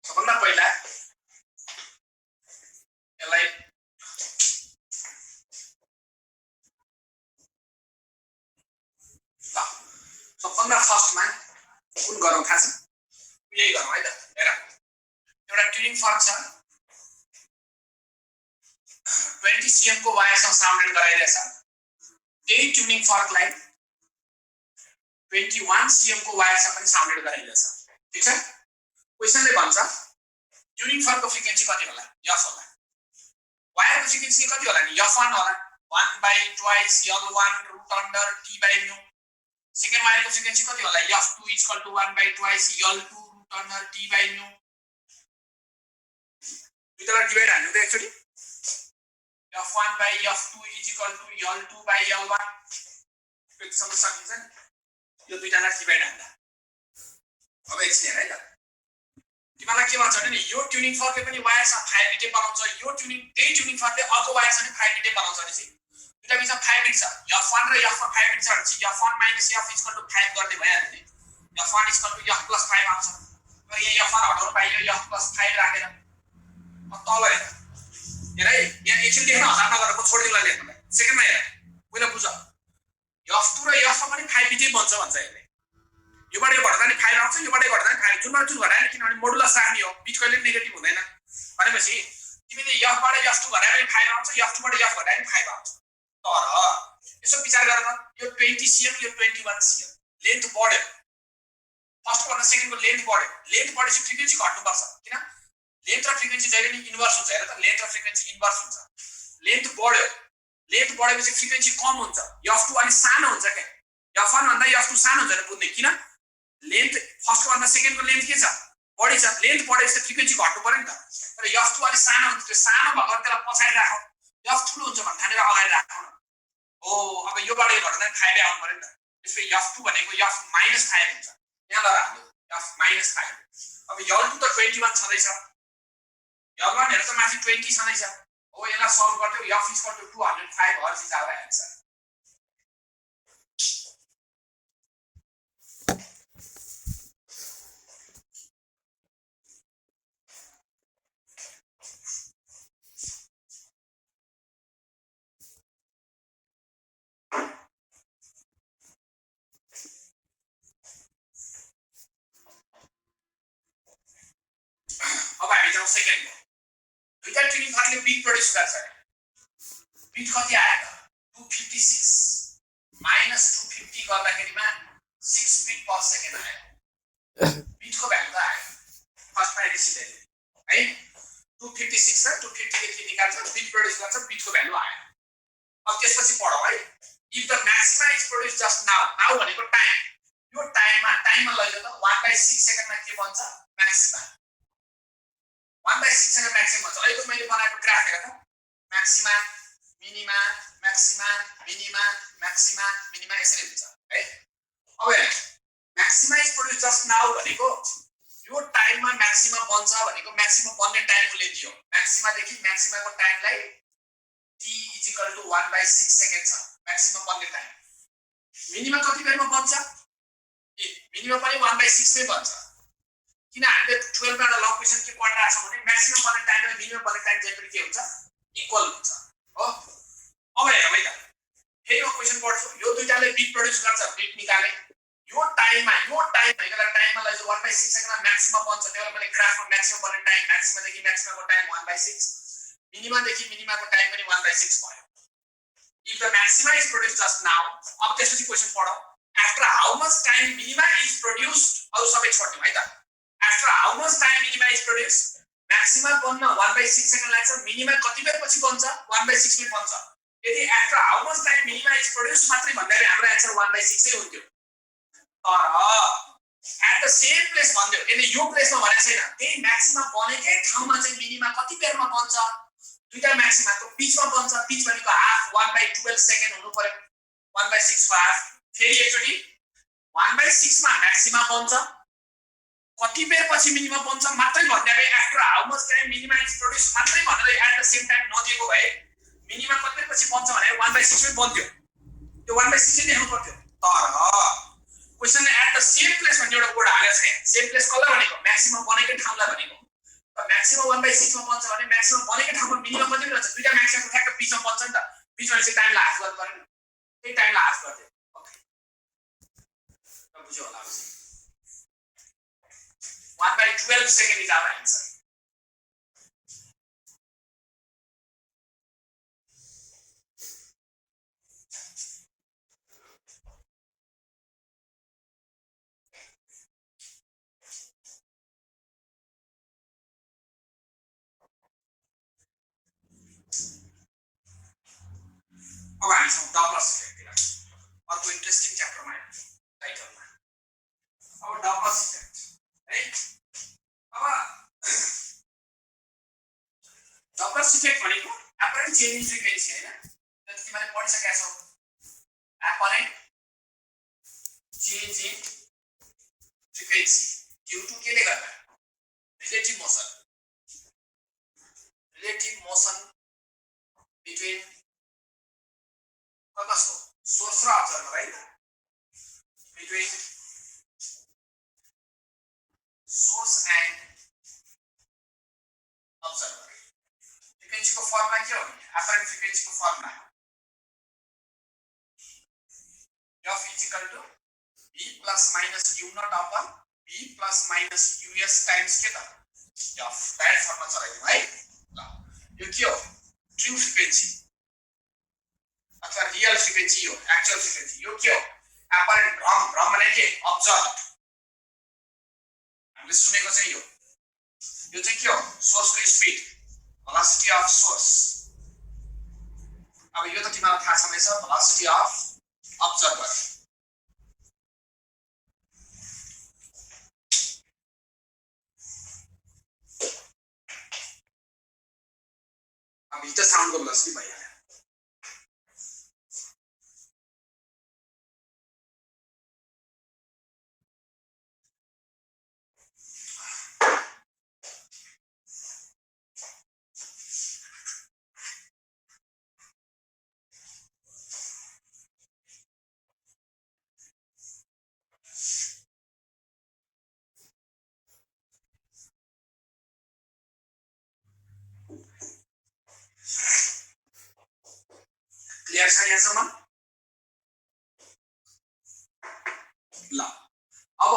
सबभन्दा पहिला यसलाई ल सबभन्दा फर्स्टमा कुन गरौँ थाहा छ यही गरौँ है त हेर एउटा ट्युनिङ फर्क छ 20 cm को वायरसँग साउन्डेड गराइरहेछ त्यही ट्युनिङ फर्कलाई 21 cm को वायरसँग पनि साउन्डेड गराइरहेछ ठीक छ क्वेशनले भन्छ ट्युनिङ फर्कको फ्रिक्वेन्सी कति होला यफ होला वायरको फ्रिक्वेन्सी कति होला नि यफ1 होला 1/2 L1 root under T by nu second वायरको फ्रिक्वेन्सी कति होला यफ2 = 1/2 L2 root under T by nu दुईटालाई डिभाइड हाल्नु त एकचोटी f1/f2 = L2/L1 फिक्सम्म सकिन्छ नि यो दुईटालाई डिभाइड हाल्दा अब एकछिन हेर है त तिमीलाई के भन्छ भने यो ट्युनिङ फर्कले पनि वायरसँग 5 बिटे बनाउँछ यो ट्युनिङ त्यही ट्युनिङ फर्कले अर्को वायरसँग 5 बिटे बनाउँछ नि दुईटा बिचमा 5 बिट छ f1 र f1 5 बिट छ भने f1 - f = 5 गर्दै भइहाल्यो नि f1 = f + 5 आउँछ र यहाँ f1 हटाउनु पाइयो f + 5 राखेर तल हेर हेर है यहाँ एकछिन लेख्न हतार नगरेको छोडिदिउँला लेख्नुलाई सेकेन्डमा हेर पहिला बुझ f2 र f1 पनि 5 बिटै बन्छ भन्छ यसले योबाट यो घट्दा नि 5 आउँछ योबाट यो घट्दा नि 5 जुनमा जुन घटायो किनभने मोडुलस राख्ने हो बीच कहिले नेगेटिभ हुँदैन भनेपछि तिमीले f बाट f2 घटाए पनि 5 आउँछ f2 बाट f घटाए पनि 5 आउँछ तर यसो विचार गरेर यो 20 cm यो 21 cm लेन्थ बढ्यो फर्स्ट भन्दा सेकेन्डको लेन्थ बढेपछि फ्रिक्वेन्सी घट्नु पर्छ किन लेन्थ र फ्रिक्वेन्सी जहिले नि इन्भर्स हुन्छ हेर त लेन्थ र फ्रिक्वेन्सी इन्भर्स हुन्छ लेन्थ बढेपछि फ्रिक्वेन्सी कम हुन्छ f2 अलि सानो हुन्छ के f1 भन्दा f2 सानो हुन्छ नि बुझ्ने किन लेन्थ फर्स्ट भन्दा सेकेन्डको लेन्थ के छ बढी छ लेन्थ बढेपछि फ्रिक्वेन्सी घट्नु पर्यो नि त तर f2 अलि सानो हुन्छ त्यो सानो भएको त्यसलाई पछाडी राखौ f ठुलो हुन्छ भन्ने ठानेर अगाडि राखौ ओ अब योबाट यो घट्दा 5 आउनु पर्यो नि त त्यसपछि f2 भनेको f - 5 हुन्छ यहाँ लगा हाल्नु f - 5 अब L2 त 21 छदैछ L1 हेर त माथि 20 छदैछ हो यसलाई सल्भ गर्दै f = 205 hertz is our answer second हो दुईटा ट्युनिङ फर्कले बिट प्रोड्युस गर्छ बिट कति आयो त 256 माइनस 250 गर्दाखेरिमा 6 बिट पर सेकेन्ड आयो बिटको भ्यालु त आयो फर्स्टमा एडिसिडेन्ट है 256 र 250 देखि निकाल्छ बिट प्रोड्युस गर्छ बिटको भ्यालु आयो अब त्यसपछि पढौँ है if the maxima is produce just now भनेको टाइम यो टाइममा लैजाउ त 1/6 सेकेन्डमा के बन्छ म्याक्सिमा 1/6 सेकेन्ड म्याक्सिमम बन्छ अहिले मैले बनाएको ग्राफ हेर त maxima minima maxima minima maxima minima यसरी हुन्छ है अब हेर maxima is produce just now भनेको यो टाइममा म्याक्सिमा बन्छ भनेको म्याक्सिमा बन्ने टाइम उसले दियो म्याक्सिमा देखि म्याक्सिमाको टाइमलाई t = 1/6 सेकेन्ड छ म्याक्सिमा बन्ने टाइम मिनिमा कति बेरमा बन्छ मिनिमा पनि 1/6 नै बन्छ किन हामीले 12 मा लग क्वेशन के पढिरहेको छौं भने म्याक्सिमम बन्ने टाइम र मिनिमम बन्ने टाइम चाहिँ के हुन्छ इक्वल हुन्छ हो अब हेरौँ है त फेरि यो क्वेशन पढ्छु यो दुईटाले बिट प्रोड्युस गर्छ बिट निकाले यो टाइममा भनेको टाइममा लैजाउ 1/6 सेकेन्डमा म्याक्सिमम बन्छ त्यसले मैले ग्राफमा म्याक्सिमम बन्ने टाइम म्याक्सिमा देखि म्याक्सिमाको टाइम 1/6 मिनिमा देखि मिनिमाको टाइम पनि 1/6 भयो if the maxima is produced just now अब त्यसपछि क्वेशन पढौँ after how much time minima is produced अरु सबै छोड्दियौ है त after how much time minima is produced maxima बन्न 1/6 सेकेन्ड लाग्छ मिनिमा कति बेर पछि बन्छ 1/6 मै बन्छ यदि after how much time minima is produced मात्रै भन्दाखेरि हाम्रो आन्सर 1/6 नै हुन्थ्यो तर at the same place भन्दियो यसले यो प्लेसमा भनेको छैन त्यही म्याक्सिमा बनेकै ठाउँमा चाहिँ मिनिमा कति बेरमा बन्छ दुईटा म्याक्सिमाको बीचमा बन्छ बीच भनेको हाफ 1/12 सेकेन्ड हुनु पर्यो 1/6 को हाफ फेरि एकचोटी 1/6 मा म्याक्सिमा बन्छ कति बेर पछि मिनिमा बन्छ मात्रै भन्ने भए after how much time minima is produce मात्रै भनेर एट द सेम टाइम नदिएको भए मिनिमा कति बेर पछि बन्छ भने 1/6 मै बन्थ्यो त्यो 1/6 नै लेख्नु पर्थ्यो तर क्वेशनले एट द सेम प्लेस भन्ने एउटा कोड हालेको छ सेम प्लेस कसलाई भनेको म्याक्सिमम बनेकै ठाउँलाई भनेको त म्याक्सिमम 1/6 मा बन्छ भने म्याक्सिमम बनेकै ठाउँमा मिनिमम कति बेर हुन्छ दुईटा म्याक्सिमम ठ्याक्क बीचमा बन्छ नि त बीचमा चाहिँ टाइमलाई हाफ गर्नु पर्यो त्यही टाइमलाई हाफ गर्दियो ओके त बुझ्यो होला अब 1/12 second is our answer. अब हामी छौँ डबलर्स इफेक्टतिर अर्को इन्ट्रेस्टिङ च्याप्टरमा टाइटलमा अब डबलर्स इफेक्ट है अब डबलर्स इफेक्ट भनेको एपरेन्ट चेन्ज इन फ्रिक्वेन्सी हैन जति तिमीले पढिसकेका छौ apparent change in frequency due to केले गर्दा रिलेटिभ मोसन बिट्विन कसको सोर्स र अब्जर्भर है between source and observer frequency को फर्मुला के हो एपरेन्ट फ्रिक्वेन्सी को formula f = b ± u naught upon b ± us times के त f डाइरेक्ट फर्मुला चलाइदिउँ है ल यो के हो ट्रु फ्रिक्वेन्सी अथवा रियल फ्रिक्वेन्सी हो एक्चुअल फ्रिक्वेन्सी यो के हो एपरेन्ट भ्रम भने के अब्जर्भ हामीले सुनेको चाहिँ यो चाहिँ के हो सोर्सको स्पिड velocity of source अब यो त तिमीलाई थाहा छँदैछ velocity of observer अब यो त साउन्डको velocity भइहाल्यो क्लियर छ यहाँसम्म ल अब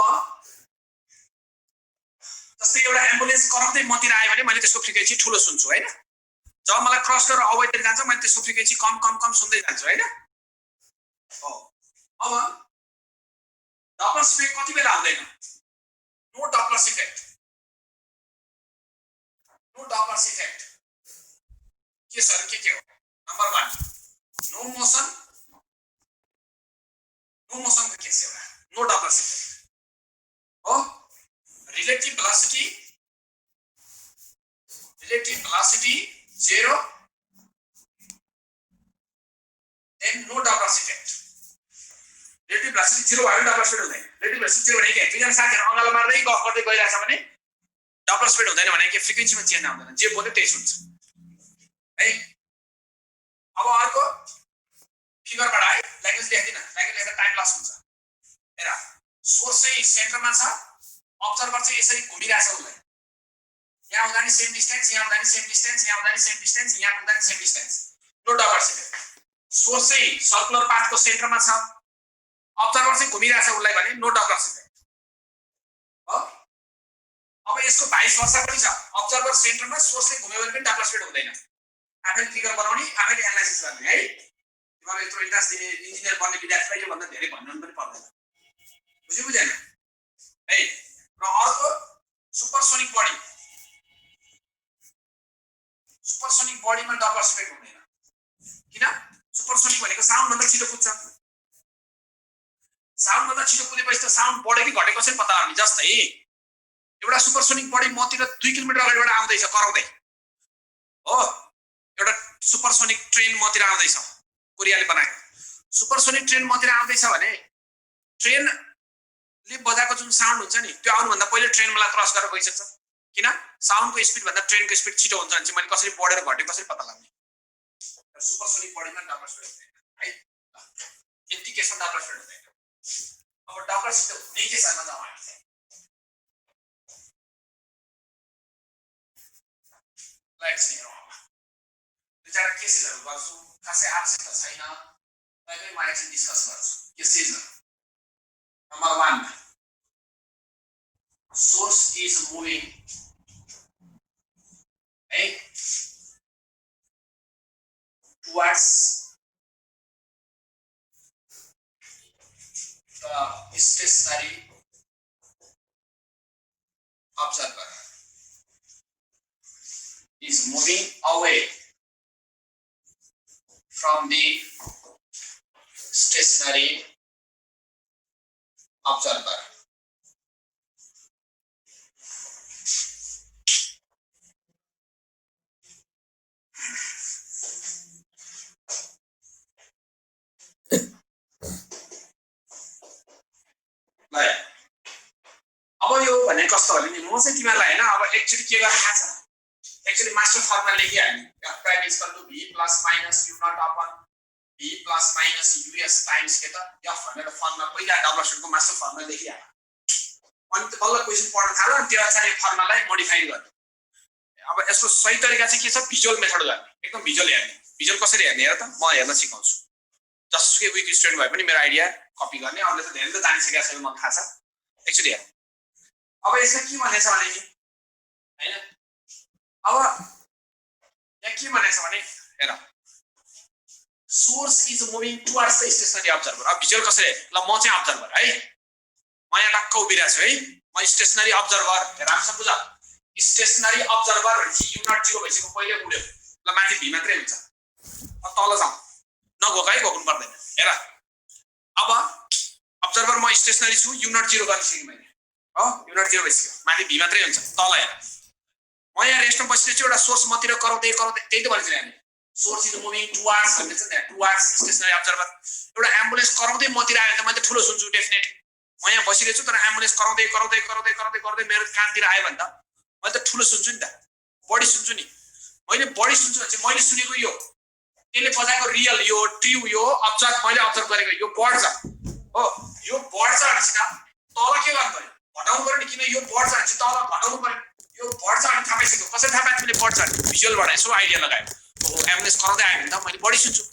जस्तै एउटा एम्बुलेन्स कराउँदै मतिर आयो भने मैले त्यसको फ्रिक्वेन्सी ठुलो सुन्छु हैन जब मलाई क्रस गरेर अवैधतिर जान्छ मैले त्यसको फ्रिक्वेन्सी कम कम कम सुन्दै जान्छु हैन हो अब डपलर इफेक्ट कति बेला आउँदैन नो डपलर इफेक्ट केसहरु के हो नम्बर 1 नो मोसन को केस एउटा नो डपलर इफेक्ट हो relative velocity 0 then no Doppler effect relative velocity 0 भयो Doppler effect हुँदैन relative velocity 0 भनेको दुईजना साथीहरु अङ्गालो मार्दै गफ गर्दै गइरहेछ भने Doppler effect हुँदैन भनेको फ्रिक्वेन्सीमा चेन्ज आउँदैन जे बोल्यो त्यही सुन्छ है अब अर्को फिगरबाट है ल्याङ्ग्वेज लेख्दिन ल्याङ्ग्वेज लेख्दा टाइम लस हुन्छ हेर सोर्स चाहिँ सेन्टरमा छ अब्जर्भर चाहिँ यसरी घुमिरहेछ उसलाई यहाँ आउँदा नि सेम डिस्टेन्स यहाँ आउँदा नि सेम डिस्टेन्स यहाँ आउँदा नि सेम डिस्टेन्स यहाँ पुग्दा नि same distance no Doppler effect source चाहिँ सर्कुलर पाथको सेन्टरमा छ अब्जर्भर चाहिँ घुमिरहेछ उसलाई भने नो डपलर इफेक्ट हो अब यसको भाइस वर्सा पनि छ अब्जर्भर सेन्टरमा सोर्सले घुम्यो भने पनि डपलर इफेक्ट हुँदैन आफैले फिगर बनाउने आफैले एनालाइसिस गर्ने है तिमीहरु यत्रो इन्ट्रेस्ट दिने इन्जिनियर बन्ने विद्यार्थीलाई यो भन्दा धेरै भन्नु पनि पर्दैन बुझेन है र अर्को सुपरसोनिक बडीमा डपलर इफेक्ट हुँदैन किन सुपरसोनिक भनेको साउन्ड भन्दा छिटो कुद्छ साउन्ड भन्दा छिटो कुदेपछि त साउन्ड बढ्यो कि घटेको कसरी पत्ता लाग्ने जस्तै एउटा सुपरसोनिक बडी मतिर 2 किलोमिटर अगाडिबाट आउँदैछ कराउँदै हो एउटा सुपरसोनिक ट्रेन मतिर आउँदैछ कोरियाले बनाएको सुपरसोनिक ट्रेन मतिर आउँदैछ भने ट्रेनले बजाएको जुन साउन्ड हुन्छ नि त्यो आउनु भन्दा पहिले ट्रेनलाई क्रस गरेर गइसक्छ किन साउन्डको स्पिड भन्दा ट्रेनको स्पिड छिटो हुन्छ भने चाहिँ मैले कसरी बढेर घटेको कसरी पत्ता लाग्ने सुपरसोनिक बडीमा डपलर इफेक्ट हुँदैन है यति केसमा डपलर इफेक्ट हुँदैन अब डपलर इफेक्ट हुने केसमा जाउँ हामी चाहिँ लाइक चाहिँ हेरौँ अब दुईटा केसेसहरु गर्छु खासै आवश्यकता छैन तैपनि म एकछिन डिस्कस गर्छु केसेसहरु number 1 source is moving towards the stationary observer is moving away from the stationary observer अब यो भने कस्तो हो नि म चाहिँ तिमीहरुलाई हैन अब एक्चुअली के गर्ने थाहा छ एक्चुअली मास्टर फर्मुला लेखिहाल्नु f prime is equal to v plus minus u naught upon v plus minus us times के त f भनेर फर्मुला पहिला डबल को मास्टर फर्मुला लेखिहाल अनि त बल्ल क्वेशन पढ्न थाल्यो अनि त्यो अनुसार यो फर्मुलालाई मोडिफाई गर्ने अब यसको सही तरिका चाहिँ के छ भिजुअल मेथड गर्ने एकदम भिजुअल हेर्ने भिजुअल कसरी हेर्ने हेर त म हेर्न सिकाउँछु जसुकै विक स्टुडेन्ट भए पनि मेरो आइडिया कपी गर्ने अरूले त धेरै त जानिसकेको छ मलाई थाहा छ एक्चुअली हेर अब यसमा के भनेछ भने नि हैन अब यहाँ के भनेछ भने हेर source is moving towards the stationary observer अब भिजुअल कसरी ल म चाहिँ अब्जर्भर है म यहाँ टक्क उभिरहेको छु है म स्टेशनरी अब्जर्भर राम्रोसँग बुझ स्टेशनरी अब्जर्भर भनेपछि युनिट 0 भइसक्यो पहिले उड्यो ल माथि भी मात्रै हुन्छ अब तल जाउँ नगोकाइ गकुन पर्दैन हेर अब अब्जर्भर म स्टेशनरी छु युनिट 0 गर्न सिकेँ मैले हो युनिट 0 भइसक्यो माथि भी मात्रै हुन्छ तल हेर म यहाँ रेस्टमा बसिरहेछु एउटा सोर्स मतिर कराउँदै कराउँदै त्यही त भनेछ नि सोर्स इज मुभिङ टुवर्ड्स भन्ने छ नि टुवर्ड्स स्टेशनरी अब्जर्भर एउटा एम्बुलेन्स कराउँदै मतिर आयो भने त मैले ठुलो सुन्छु डेफिनेट म यहाँ बसिरहेछु तर एम्बुलेन्स कराउँदै कराउँदै कराउँदै कराउँदै गर्दै मेरो कानतिर आयो भने त मैले त ठुलो सुन्छु नि त बडी सुन्छु नि मैले बडी सुन्छु भने चाहिँ मैले सुनेको यो त्यसले बजाएको रियल यो ट्रु यो अब्जर्भ मैले अब्जर्भ गरेको यो बढ्छ हो यो बढ्छ भने चाहिँ तल के गर्नु पर्यो घटाउनु पर्यो नि किन यो बढ्छ भने चाहिँ तल घटाउनु पर्यो यो बढ्छ अनि थाहा पाइसक्यो कसरी थाहा पायो तिमीले बढ्छ भने भिजुअलबाट यसो आइडिया लगायो हो एम्बुलेन्स कराउँदै आयो भने त मैले बडी सुन्छु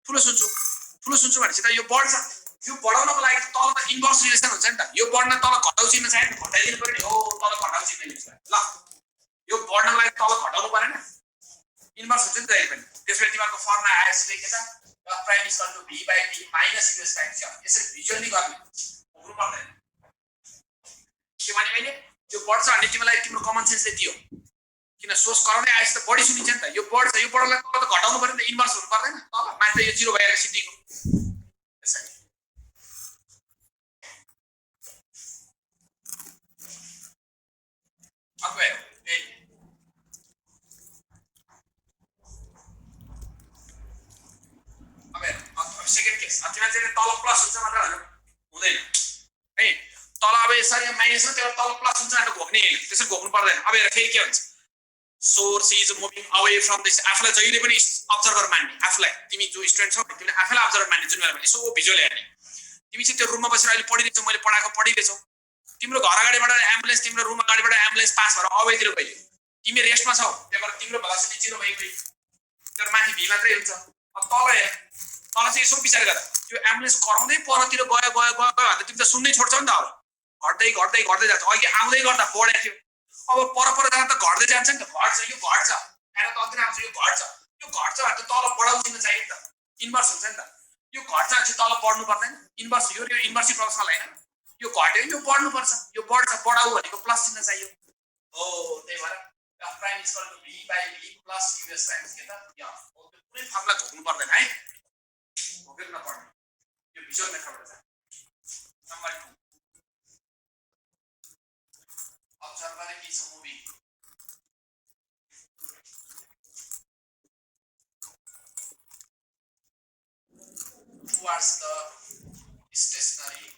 ठुलो सुन्छु भने चाहिँ त यो बढ्छ यो बढाउनको लागि त तल त इन्भर्स रिलेसन हुन्छ नि त यो बढ्न तल घटाउ चिन्ह चाहियो घटाइदिनु पर्यो हो तल घटाउ चिन्ह युज गर्नु ल यो बढ्नको लागि तल घटाउनु परेन इन्भर्स हुन्छ नि त पनि त्यसपछि तिमीहरुको फर्मुला आएछ लेखेछ f prime equal to v by t minus us times f यसरी भिजुअली गर्ने हुनु पर्दैन के भने मैले यो बढ्छ अनि तिमीलाई तिम्रो कमन सेन्सले दियो किन सोर्स कराउँदै आएछ त बढी सुनिन्छ नि त यो बढ्छ यो बढ्नलाई तल त घटाउनु पर्यो नि त इन्भर्स हुनु पर्दैन तल माथि यो 0 भएर सिद्धिको त्यसैले अब सेकेन्ड केस तिमीले चाहिँ तल प्लस हुन्छ मात्र हुँदैन है तल अब यसरी माइनस हो त्यो तल प्लस हुन्छ भनेर घोक्ने हैन त्यसरी घोक्नु पर्दैन अब हेर फेरि के हुन्छ source is moving away from this आफुलाई जहिले पनि अब्जर्भर मान्ने आफुलाई तिमी जो स्टुडेन्ट छौ तिमीले आफुलाई अब्जर्भर मान्ने जुन बेला यसो भिजुअल हेर्ने तिमी चाहिँ त्यो रुममा बसेर अहिले पढिरहेछौ मैले पढाएको पढिरहेछौ तिम्रो घर अगाडिबाट एम्बुलेन्स तिम्रो रुम अगाडिबाट एम्बुलेन्स पास भएर अवेतिर गयो तिमी रेस्टमा छौ त्यहाँबाट तिम्रो भेलोसिटी 0 भइगयो तर माथि भी मात्रै हुन्छ अब तल हेर तल चाहिँ यसो विचार गर त्यो एम्बुलेन्स कराउँदै परतिर गयो गयो गयो भन्दा तिमी त सुन्नै छोड्छौ नि त अब घट्दै घट्दै घट्दै जान्छ अघि आउँदै गर्दा बढेको थियो अब पर जाँदा त घट्दै जान्छ नि त घट्छ यो घट्छ हेर तलतिर आउँछ यो घट्छ भने त तल बढाउदिन चाहियो नि त इन्भर्स हुन्छ नि त यो घट्छ भने चाहिँ तल बढ्नु पर्दैन इन्भर्स यो इन्भर्सिभ प्रोपोर्सनल हैन यो घट्यो यो बढ्नु पर्छ यो बढ्छ बढाउ भनेको प्लस चिन्ह चाहियो हो त्यही भएर f prime equal to v by v plus us times के त या कुनै फर्मुला घोक्नु पर्दैन है घोकेर नपर्ने यो भिजुअल मेथडबाट छ number 2 observer is moving towards the stationary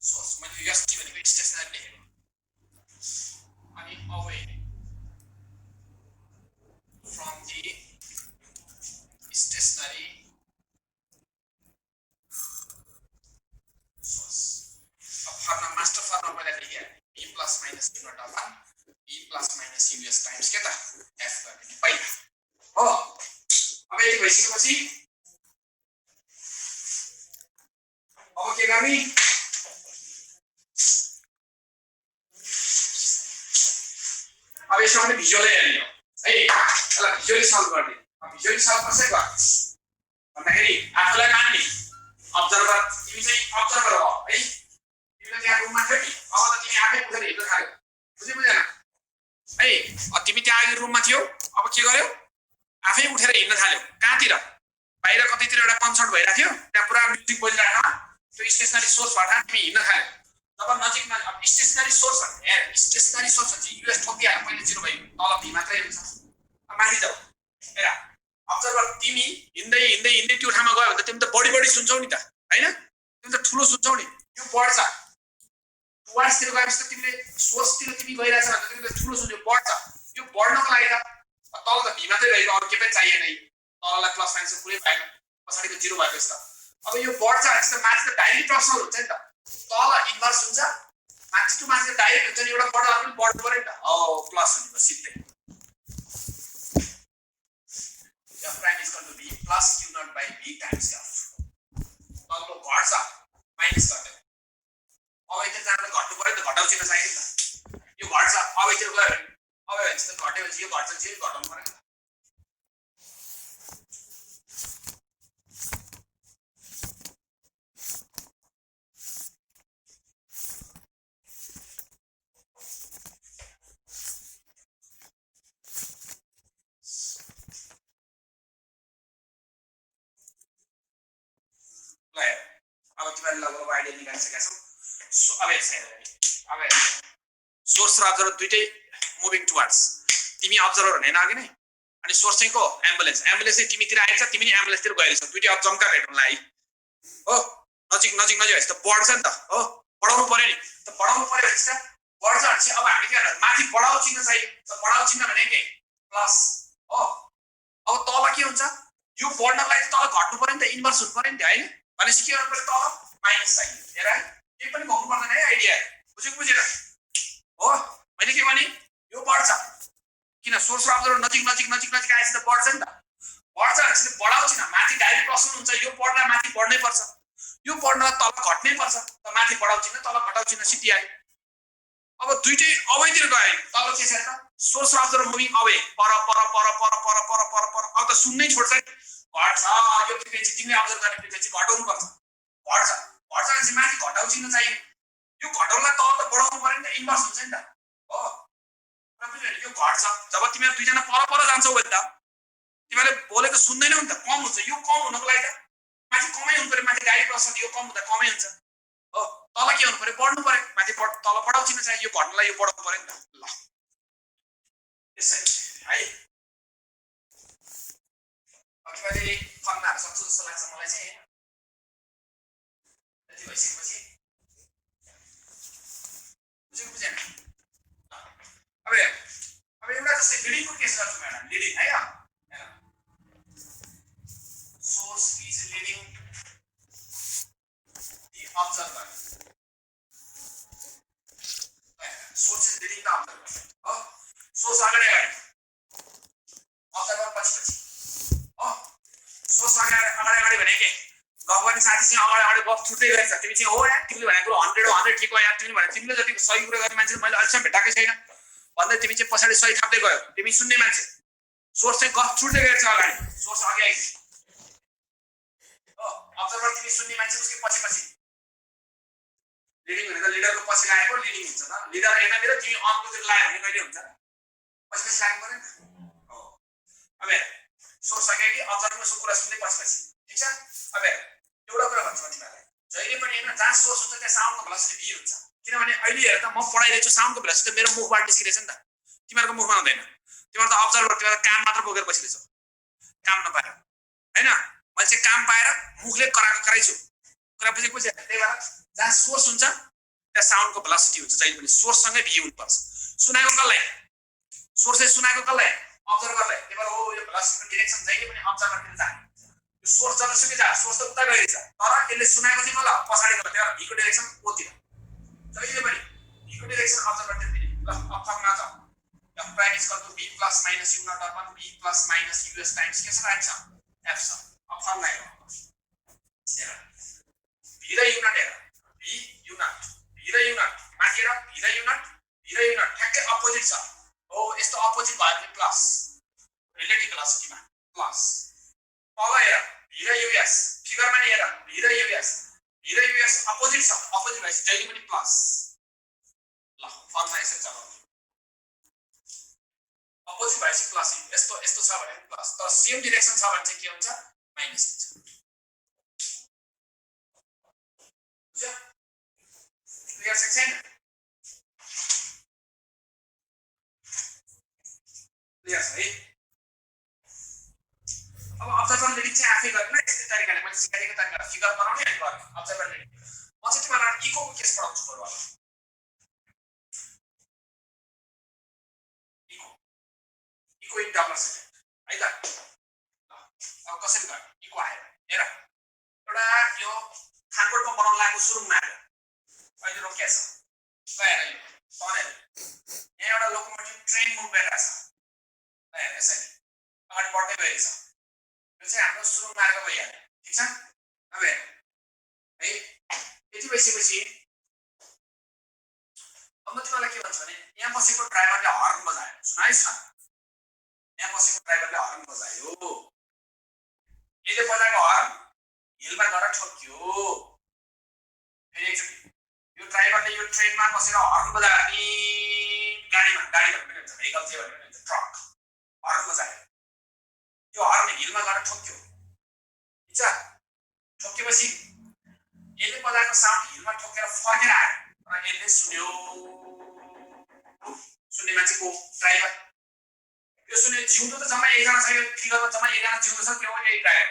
source मैले यस टी भनेको स्टेशनरी लेखेको अनि away from the stationary source अब फर्मुला मास्टर फर्मुला मैले लेखे b plus minus u not upon b plus minus us times के त f गर्ने पहिला हो अब यति भइसकेपछि अब के गर्ने अब यसमा पनि भिजुअलै हेर्ने हो है ल भिजुअली सल्भ गर्ने अब भिजुअली सल्भ कसरी गर्ने भन्दाखेरि आफुलाई मान्ने अब्जर्भर तिमी चाहिँ अब्जर्भर हो है तिमीले त्यहाँ रुममा थियो नि अब त तिमी आफै उठेर हिँड्न थाल्यौ बुझेन है तिमी त्यहाँ अघि रुममा थियौ अब के गर्यौ आफै उठेर हिँड्न थाल्यौ कहाँतिर बाहिर कतैतिर एउटा कन्सर्ट भइरहेको थियो त्यहाँ पुरा म्युजिक बजिरहेको त्यो स्टेशनरी सोर्स भएर तिमी हिँड्न थाल्यौ जब नजिकमा अब स्टेशनरी सोर्स हेर स्टेशनरी सोर्स चाहिँ युएस ठोकिहाल्यो पहिले 0 भयो तल भी मात्रै हुन्छ अब माथि जाऊ हेर अब्जर्भर तिमी हिँड्दै हिँड्दै हिँड्दै त्यो ठाउँमा गयो भने त तिमी त बढी बढी सुन्छौ नि त हैन तिमी त ठुलो सुन्छौ नि यो बढ्छ टुवार्ड्सतिर गएपछि त तिमीले सोर्सतिर तिमी गइरहेछ भने तिमीले ठुलो सुन्छौ बढ्छ यो बढ्नको लागि त तल त भी मात्रै रहेको अरु के पनि चाहिएन तललाई प्लस माइनस कुनै भएन पछाडिको 0 भएपछि त अब यो बढ्छ भने त माथि त डाइरेक्ट प्रपोर्सनल हुन्छ नि त तल इन्भर्स हुन्छ माथि टु माथि डाइरेक्ट हुन्छ नि एउटा बढ्दा पनि बढ्नु पर्यो नि त हो प्लस हुन्छ सिधै f prime is equal to v plus q naught by v times f तलको घट्छ माइनस गर्दै अब यति जाँदा घट्नु पर्यो नि त घटाउ चिन्ह चाहियो नि त यो घट्छ अब यति गयो भने अब भन्छ त घटेपछि यो घट्छ चाहिँ घटाउनु पर्यो नि त अब तिमीले लगभग आइडिया निकालिसकेका छौ अब अब सोर्स र अब्जर्भर दुईटै मुभिङ टुवर्ड्स तिमी अब्जर्भर हुने अघि नै अनि सोर्स चाहिँ को एम्बुलेन्स एम्बुलेन्स चाहिँ तिमीतिर आएछ तिमी नि एम्बुलेन्सतिर गइरहेछौ दुईटै अब जम्का भेट्नुलाई हो नजिक नजिक नजिक भएछ त बढ्छ नि त हो बढाउनु पर्यो नि त बढाउनु पर्यो भने चाहिँ बढ्छ भने चाहिँ अब हामी के गर्नु माथि बढाउ चिन्ह चाहियो त बढाउ चिन्ह भने के प्लस हो अब तल के हुन्छ यो बढ्नलाई त तल घट्नु पर्यो नि त इन्भर्स हुनु पर्यो नि त हैन भनेपछि के गर्नु पर्यो तल माइनस चाहियो हेर के पनि घोक्नु पर्दैन है आइडिया बुझेन हो मैले के भने यो बढ्छ किन सोर्स र अब्जर्भर नजिक नजिक नजिक नजिक आएछ त बढ्छ नि त बढ्छ भने बढाउ चिन्ह माथि डाइरेक्ट प्रश्न हुन्छ यो बढ्दा माथि बढ्नै पर्छ यो पढ्न तल घट्नै पर्छ त माथि बढाउ चिन्ह तल घटाउ चिन्ह सिटिआयो अब दुईटै अवेतिर गए तल के छ त सोर्स अब्जर्भ मुभिङ अवे पर पर पर पर पर पर पर पर अब त सुन्नै छोड्छ घट्छ यो फ्रिक्वेन्सी तिमीले अब्जर्भ गर्ने फ्रिक्वेन्सी घटाउनु पर्छ घट्छ घट्छ चाहिँ माथि घटाउ चिन्ह चाहियो यो घटाउलाई तल त बढाउनु पर्यो नि त इन्भर्स हुन्छ नि त हो र यो घट्छ जब तिमीहरु दुईजना पर पर जान्छौ भने त तिमीले बोलेको सुन्दैनौ नि त कम हुन्छ यो कम हुनको लागि त माथि कमै हुनु पर्यो माथि गाडी प्रसर यो कम हुँदा कमै हुन्छ हो तल के हुनु पर्यो बढ्नु पर्यो माथि तल बढाउ चिन्ह चाहियो यो घट्नलाई यो बढाउनु पर्यो नि त ल यसै है अगाडि फर्मुलाहरु सक्छु जस्तो लाग्छ मलाई चाहिँ यति भइसकेपछि बुझेन अब एउटा जस्तै लिडिङको केस गर्छु म्याडम लिडिङ है source is leading the observer source is leading the observer हो source अगाडि observer पछि हो source अगाडि भने के गफ गर्ने साथीसँग अगाडि गफ छुट्दै गएछ तिमी चाहिँ हो यार तिमीले भनेको 100 हो 100 ठिक हो यार तिमीले भने तिमीले जति सही कुरा गर्ने मान्छे मैले अहिलेसम्म भेटाकै छैन भन्दै तिमी चाहिँ पछाडी सही थाप्दै गयो तिमी सुन्ने मान्छे सोर्स चाहिँ गफ छुट्दै गएछ अगाडि सोर्स अघि आइछ अब्जर्भर तिमी सुन्ने मान्छे उसकै पछि लिडिङ भनेको लिडरको पछि लागेको लिडिङ हुन्छ त लिडर एकातिर तिमी अर्कोतिर लाग्यो भने कहिले हुन्छ पछि लाग्नु पर्यो नि हो अब सोर्स सके कि अब्जर्भरको सो कुरा सुन्दै पछि ठीक छ अब एउटा कुरा भन्छु म तिमीलाई जहिले पनि हैन जहाँ सोर्स हुन्छ त्यहाँ साउन्डको भेलोसिटी भी हुन्छ किनभने अहिले हेर त म पढाइरहेछु साउन्डको भेलोसिटी मेरो मुखबाट निस्किरहेछ नि त तिमीहरुको मुखमा हुँदैन तिमीहरु त अब्जर्भर तिमीहरु कान मात्र बोकेर बसिरहेछौ काम नपाएर हैन मैले चाहिँ काम पाएर मुखले कराइछु कुरा बुझेको छ त्यही भएर जहाँ सोर्स हुन्छ त्यहाँ साउन्डको भेलोसिटी हुन्छ जहिले पनि सोर्स सँगै भी हुनुपर्छ सुनाएको कसलाई सोर्सले सुनाएको कसलाई अब्जर्भरलाई त्यही भएर हो यो भेलोसिटीको डाइरेक्सन जहिले पनि अब्जर्भरतिर जाने यो सोर्स जतिसुकै जा सोर्स त उता गइरहेछ तर यसले सुनाएको चाहिँ कसलाई पछाडी गयो त्यही भएर भीको डाइरेक्सन ओतिर जहिले पनि भीको डाइरेक्सन अब्जर्भरतिर दिने ल अब फर्मुला छ f prime is equal to b plus minus u naught upon b plus minus us times के छ आइन्छ f छ अब फर्मुला हेर v र u naught हेर v u naught v र u naught माथि हेर v र u naught ठ्याक्कै अपोजिट छ हो यस्तो अपोजिट भयो भने प्लस रिलेटिभ भेलोसिटीमा प्लस तल हेर v र us फिगरमा नि हेर v र us अपोजिट छ अपोजिट भएपछि जहिले पनि प्लस ल फर्मुला यसरी छ अपोजिट भएपछि प्लस यस्तो छ भने प्लस तर सेम डाइरेक्सन छ भने चाहिँ के हुन्छ माइनस हुन्छ बुझ्यो क्लियर छ छैन क्लियर छ है अब अब्जर्भर लिडिङ चाहिँ आफै गर्ने यस्तै तरिकाले मैले सिकाएको तरिकाले फिगर बनाउने अनि गर्ने अब्जर्भर लिडिङ म चाहिँ तिमीलाई इको केस पढाउँछु बरु इको इन डबल सेकेन्ड है त अब कसरी गर्ने इको आयो हेर एउटा यो खानकोटमा बनाउन लागेको सुरुङमा आयो अहिले रोकिया छ ल हेर यो तनेर यहाँ एउटा लोकोमोटिभ ट्रेन मुभ भइरहेछ ल हेर यसरी अगाडि बढ्दै गइरहेछ यो चाहिँ हाम्रो सुरुङ मार्ग भइहाल्यो ठीक छ अब हेर है यति भइसकेपछि अब म तिमीलाई के भन्छु भने यहाँ बसेको ड्राइभरले हर्न बजायो सुनाइस् न यहाँ बसेको ड्राइभरले हर्न बजायो यसले बजाएको हर्न हिलमा गएर ठोक्यो फेरि एकचोटि यो ड्राइभरले यो ट्रेनमा बसेर हर्न बजायो अनि गाडी भन्ने पनि हुन्छ भेहिकल थियो भने पनि हुन्छ ट्रक हर्न बजायो त्यो हर्न हिलमा गएर ठोक्यो ठीक छ ठोकेपछि यसले बजाएको साउन्ड हिलमा ठोकेर फर्केर आयो र यसले सुन्यो सुन्ने मान्छेको ड्राइभर यो सुन्ने जिउँदो त जम्मा एकजना छ यो फिगरमा जम्मा एकजना जिउँदो छ त्यो यही ड्राइभर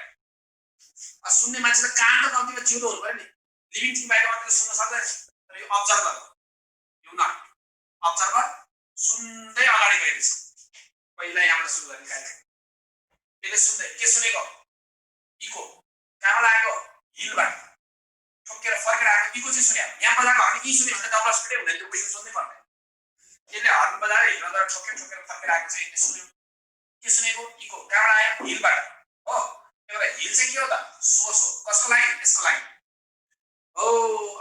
सुन्ने मान्छे त कान त कम्तीमा जिउँदो हुनु पर्यो नि लिभिङ थिङ बाहिर मात्र सुन्न सक्दैन तर यो अब्जर्भर यो न अब्जर्भर सुन्दै अगाडि गइरहेछ पहिला यहाँबाट सुरु गर्ने कार्यक्रम यसले सुन्दै के सुनेको इको कहाँबाट आएको हिलबाट ठोकेर फर्केर आएको इको चाहिँ सुन्यो यहाँ बजाएको हर्न यी सुन्यो भने डबल स्पिडै हुँदैन त्यो पैसा सुन्नै पर्दैन यसले हर्न बजाएर हिलमा गएर ठोकेर फर्केर आएको चाहिँ यसले सुन्यो के सुनेको इको कहाँबाट आयो हिलबाट हो त्यही भएर हिल चाहिँ के हो त सोर्स हो कसको लागि यसको लागि हो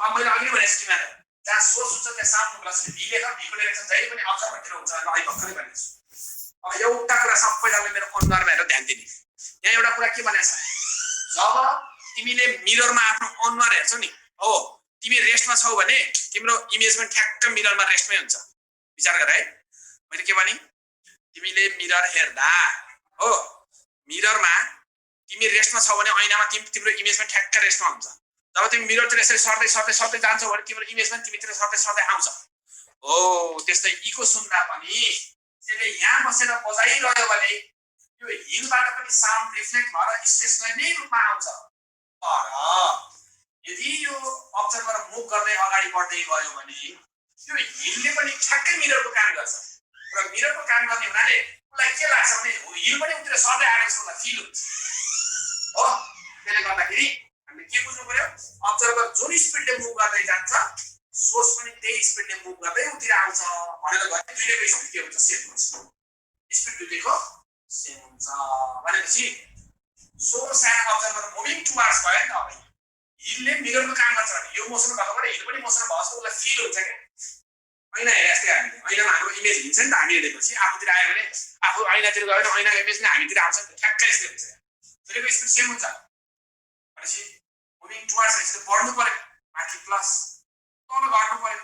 अब मैले अघि भनेको छु तिमीलाई जहाँ सोर्स हुन्छ त्यहाँ साउन्ड प्लस भी लेख भीको डाइरेक्सन जहिले पनि अब्जर्भरतिर हुन्छ अहिले भर्खरै भनेको छु अब एउटा कुरा सबैजनाले मेरो अनुहारमा हेरेर ध्यान दिने यहाँ एउटा कुरा के भनेको छ जब तिमीले मिररमा आफ्नो अनुहार हेर्छौ नि हो तिमी रेस्टमा छौ भने तिम्रो इमेज पनि ठ्याक्क मिररमा रेस्टमै हुन्छ विचार गर है मैले के भने तिमीले मिरर हेर्दा हो मिररमा तिमी रेस्टमा छौ भने ऐनामा तिम्रो इमेज पनि ठ्याक्क रेस्टमा हुन्छ जब तिमी मिररतिर यसरी सर्दै सर्दै सर्दै जान्छौ भने तिम्रो इमेज पनि तिमीतिर सर्दै सर्दै आउँछ हो त्यस्तै इको सुन्दा पनि त्यसले यहाँ बसेर बजाइरह्यो भने यो हिलबाट पनि साउन्ड रिफ्लेक्ट भएर स्टेसनरी नै रूपमा आउँछ तर यदि यो अब्जर्भर मुभ गर्दै अगाडि बढ्दै गयो भने यो हिलले पनि ठ्याक्कै मिररको काम गर्छ र मिररको काम गर्ने हुनाले उसलाई के लाग्छ भने हिल पनि उतिर सर्दै आएको जस्तो फिल हुन्छ हो त्यसले गर्दाखेरि हामीले के बुझ्नु पर्यो अब्जर्भर जुन स्पिडले मुभ गर्दै जान्छ सोर्स पनि त्यही स्पिडले मुभ गर्दै उतिर आउँछ भनेर भने दुईटैको स्पिड के हुन्छ सेम हुन्छ स्पिड दुईटैको सेम हुन्छ भनेपछि source and observer moving towards भयो नि त अब हिलले मिररको काम गर्छ भने यो मोसन भएकोबाट हिल पनि मोसन भयो जस्तो उसलाई फिल हुन्छ क्या ऐना हेरे जस्तै हामीले ऐनामा हाम्रो इमेज हिँड्छ नि त हामी हेरेपछि आफूतिर आयो भने आफू ऐनातिर गयो भने ऐनाको इमेज नै हामीतिर आउँछ नि त ठ्याक्कै यस्तै हुन्छ दुईटैको स्पिड सेम हुन्छ भनेपछि मुभिङ टुवर्ड्स भनेपछि बढ्नु पर्यो माथि प्लस तल घट्नु पर्यो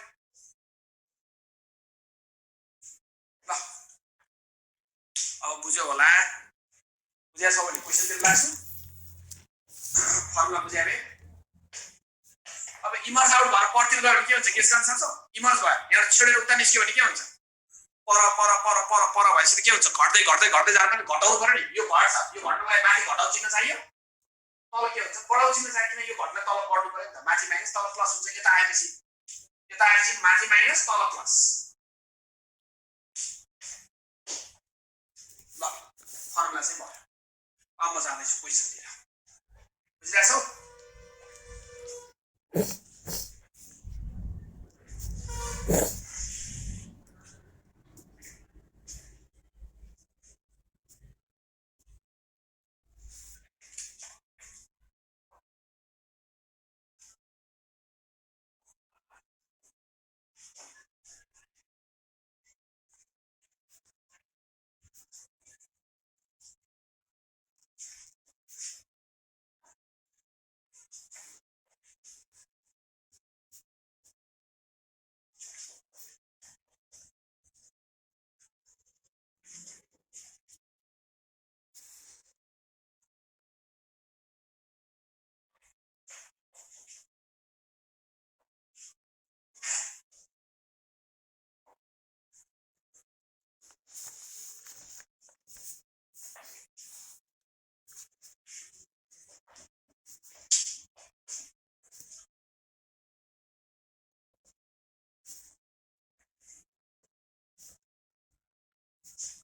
ल अब बुझ्यो होला बुझ्या छ भने क्वेसनतिर लाग्छु फर्मुला बुझ्या रे अब इमर्ज आउट भएर परतिर गयो भने के हुन्छ गेस गर्न सक्छौ इमर्ज भयो यहाँ छोडेर उता निस्क्यो भने के हुन्छ पर पर पर पर पर भएपछि के हुन्छ घट्दै घट्दै घट्दै जाँदा पनि घटाउनु पर्यो नि यो घट्छ यो घट्नु भए माथि घटाउ चिन्ह चाहियो तल के हुन्छ बढाउ चिन्ह चाहियो किन यो घट्न तल बढ्नु पर्यो नि त माथि माइनस तल प्लस हुन्छ यता आएपछि माथि माइनस तल प्लस ल फर्मुला चाहिँ भयो अब म जाँदैछु क्वेसनतिर बुझिरहेछौ